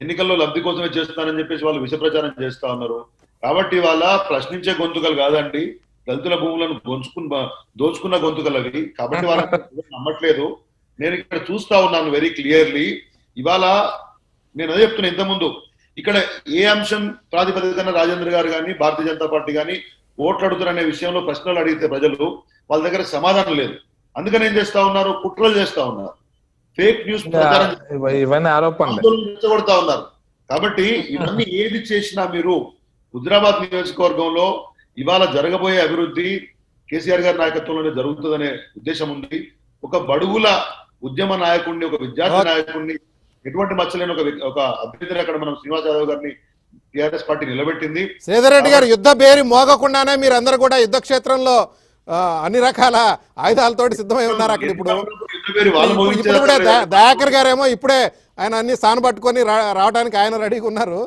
Speaker 3: ఎన్నికల్లో లబ్ధి కోసమే చేస్తున్నారని చెప్పేసి వాళ్ళు విష ప్రచారం చేస్తా ఉన్నారు. కాబట్టి వాళ్ళ ప్రశ్నించే గొంతుకలు కాదండి, దళితుల భూములను దోచుకున్న గొంతుకలు అవి. కాబట్టి వాళ్ళకి నమ్మట్లేదు. నేను ఇక్కడ చూస్తా ఉన్నాను వెరీ క్లియర్లీ. ఇవాళ నేను అదే చెప్తున్నా, ఇంతకుముందు ఇక్కడ ఏ అంశం ప్రాతిపదికన రాజేంద్ర గారు కానీ భారతీయ జనతా పార్టీ కానీ ఓట్లు అడుగుతారనే విషయంలో ప్రశ్నలు అడిగితే ప్రజలు వాళ్ళ దగ్గర సమాధానం లేదు. అందుకని ఏం చేస్తా ఉన్నారు, కుట్రలు చేస్తా ఉన్నారు, ఫేక్ న్యూస్ రెచ్చగొడతా ఉన్నారు. కాబట్టి ఇవన్నీ ఏది చేసినా మీరు హుజరాబాద్ నియోజకవర్గంలో ఇవాళ జరగబోయే అభివృద్ధి కేసీఆర్ గారి నాయకత్వంలోనే జరుగుతుందనే ఉద్దేశం ఉంది. ఒక బడుగుల ఉద్యమ నాయకుడిని, ఒక విద్యార్థి నాయకుడిని, ఎటువంటి మచ్చలేని ఒక అభ్యర్థిని అక్కడ మనం శ్రీనివాస్ యాదవ్ గారిని టిఆర్ఎస్ పార్టీ నిలబెట్టింది.
Speaker 1: శ్రీధర్ రెడ్డి గారు, యుద్ధ బేరి మోగకుండానే మీరు అందరూ కూడా యుద్ధ క్షేత్రంలో అన్ని రకాల ఆయుధాలతోటి సిద్ధమై ఉన్నారు అక్కడ. ఇప్పుడు కూడా దయాకర్ గారేమో ఇప్పుడే ఆయన అన్ని సానబట్టుకొని రావడానికి ఆయన రెడీగా ఉన్నారు.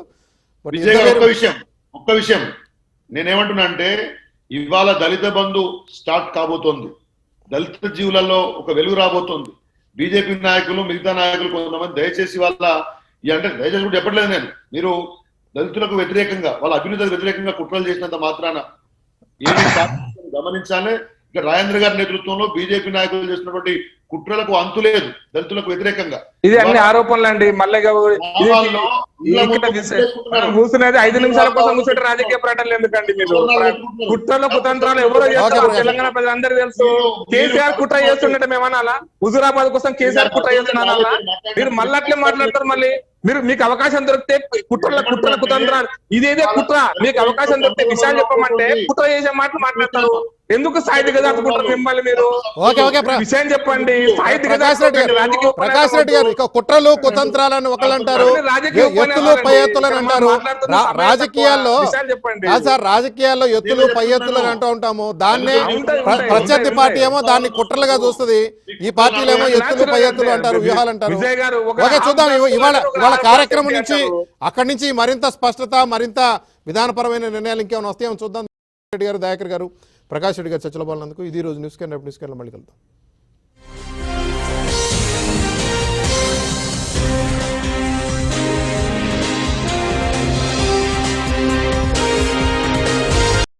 Speaker 3: ఒక్క విషయం నేనేమంటున్నా అంటే, ఇవాళ దళిత బంధు స్టార్ట్ కాబోతోంది, దళిత జీవులలో ఒక వెలుగు రాబోతోంది. బీజేపీ నాయకులు, మిగతా నాయకులు కొంతమంది దయచేసి వాళ్ళ అంటే దయచేసి కూడా చెప్పట్లేదు నేను, మీరు దళితులకు వ్యతిరేకంగా, వాళ్ళ అభ్యున్నతకు వ్యతిరేకంగా కుట్రలు చేసినంత మాత్రాన ఏమి గమనించాలి. ఇక రాజేంద్ర గారి నేతృత్వంలో బీజేపీ నాయకులు చేసినటువంటి కుట్రలకు అంతు లేదు దళితులకు వ్యతిరేకంగా.
Speaker 4: ఇది అన్ని ఆరోపణలు అండి. మళ్ళీ కూర్చునేది 5 నిమిషాల కోసం కూర్చుంటే రాజకీయ ప్రకటనలు ఎందుకండి? మీరు కుట్రలు కుతంత్రాలు ఎవరో చేస్తారు, తెలంగాణ ప్రజలందరికీ తెలుసు. కేసీఆర్ కుట్ర చేస్తుండే మేమనాలా? హుజూరాబాద్ కోసం కేసీఆర్ కుట్ర చేస్తున్నా? మీరు మళ్ళీ అట్లే మాట్లాడతారు. మళ్ళీ మీకు అవకాశం దొరికితే కుట్ర కుతంత్రాలు ఇదేదే కుట్ర, మీకు అవకాశం దొరికితే విషయాలు చెప్పమంటే కుట్ర చేసే మాటలు మాట్లాడతారు. ఎందుకు స్థాయి దిగజారుకుంటారు మిమ్మల్ని మీరు?
Speaker 1: ఓకే ఓకే
Speaker 4: విషయం చెప్పండి. స్థాయి
Speaker 1: ప్రకాష్ రెడ్డి గారు,
Speaker 4: రాజకీయ
Speaker 1: ప్రకాష్ రెడ్డి గారు, ఇక కుట్రలు కుతంత్రాలని ఒకళ్ళు అంటారు, ఎత్తులు పై ఎత్తులని అంటారు. రాజకీయాల్లో
Speaker 4: చెప్పండి
Speaker 1: కాదు సార్, రాజకీయాల్లో ఎత్తులు పై ఎత్తులు అని అంటూ ఉంటాము. దాన్నే ప్రత్యర్థి పార్టీ ఏమో దాన్ని కుట్రలుగా చూస్తుంది, ఈ పార్టీలు ఏమో ఎత్తులు పై ఎత్తులు అంటారు, వ్యూహాలు అంటారు.
Speaker 4: విజయ్ గారు
Speaker 1: ఓకే, చూద్దాం ఇవాళ కార్యక్రమం నుంచి అక్కడి నుంచి మరింత స్పష్టత, మరింత విధానపరమైన నిర్ణయాలు ఇంకేమైనా వస్తాయేమో చూద్దాం. రెడ్డి గారు, దయాకర్ గారు, ప్రకాష్ రెడ్డి గారు చర్చలో పాల్గొన్నందుకు. ఇది రోజు న్యూస్ కేంద్ర మళ్ళీ కలుద్దాం.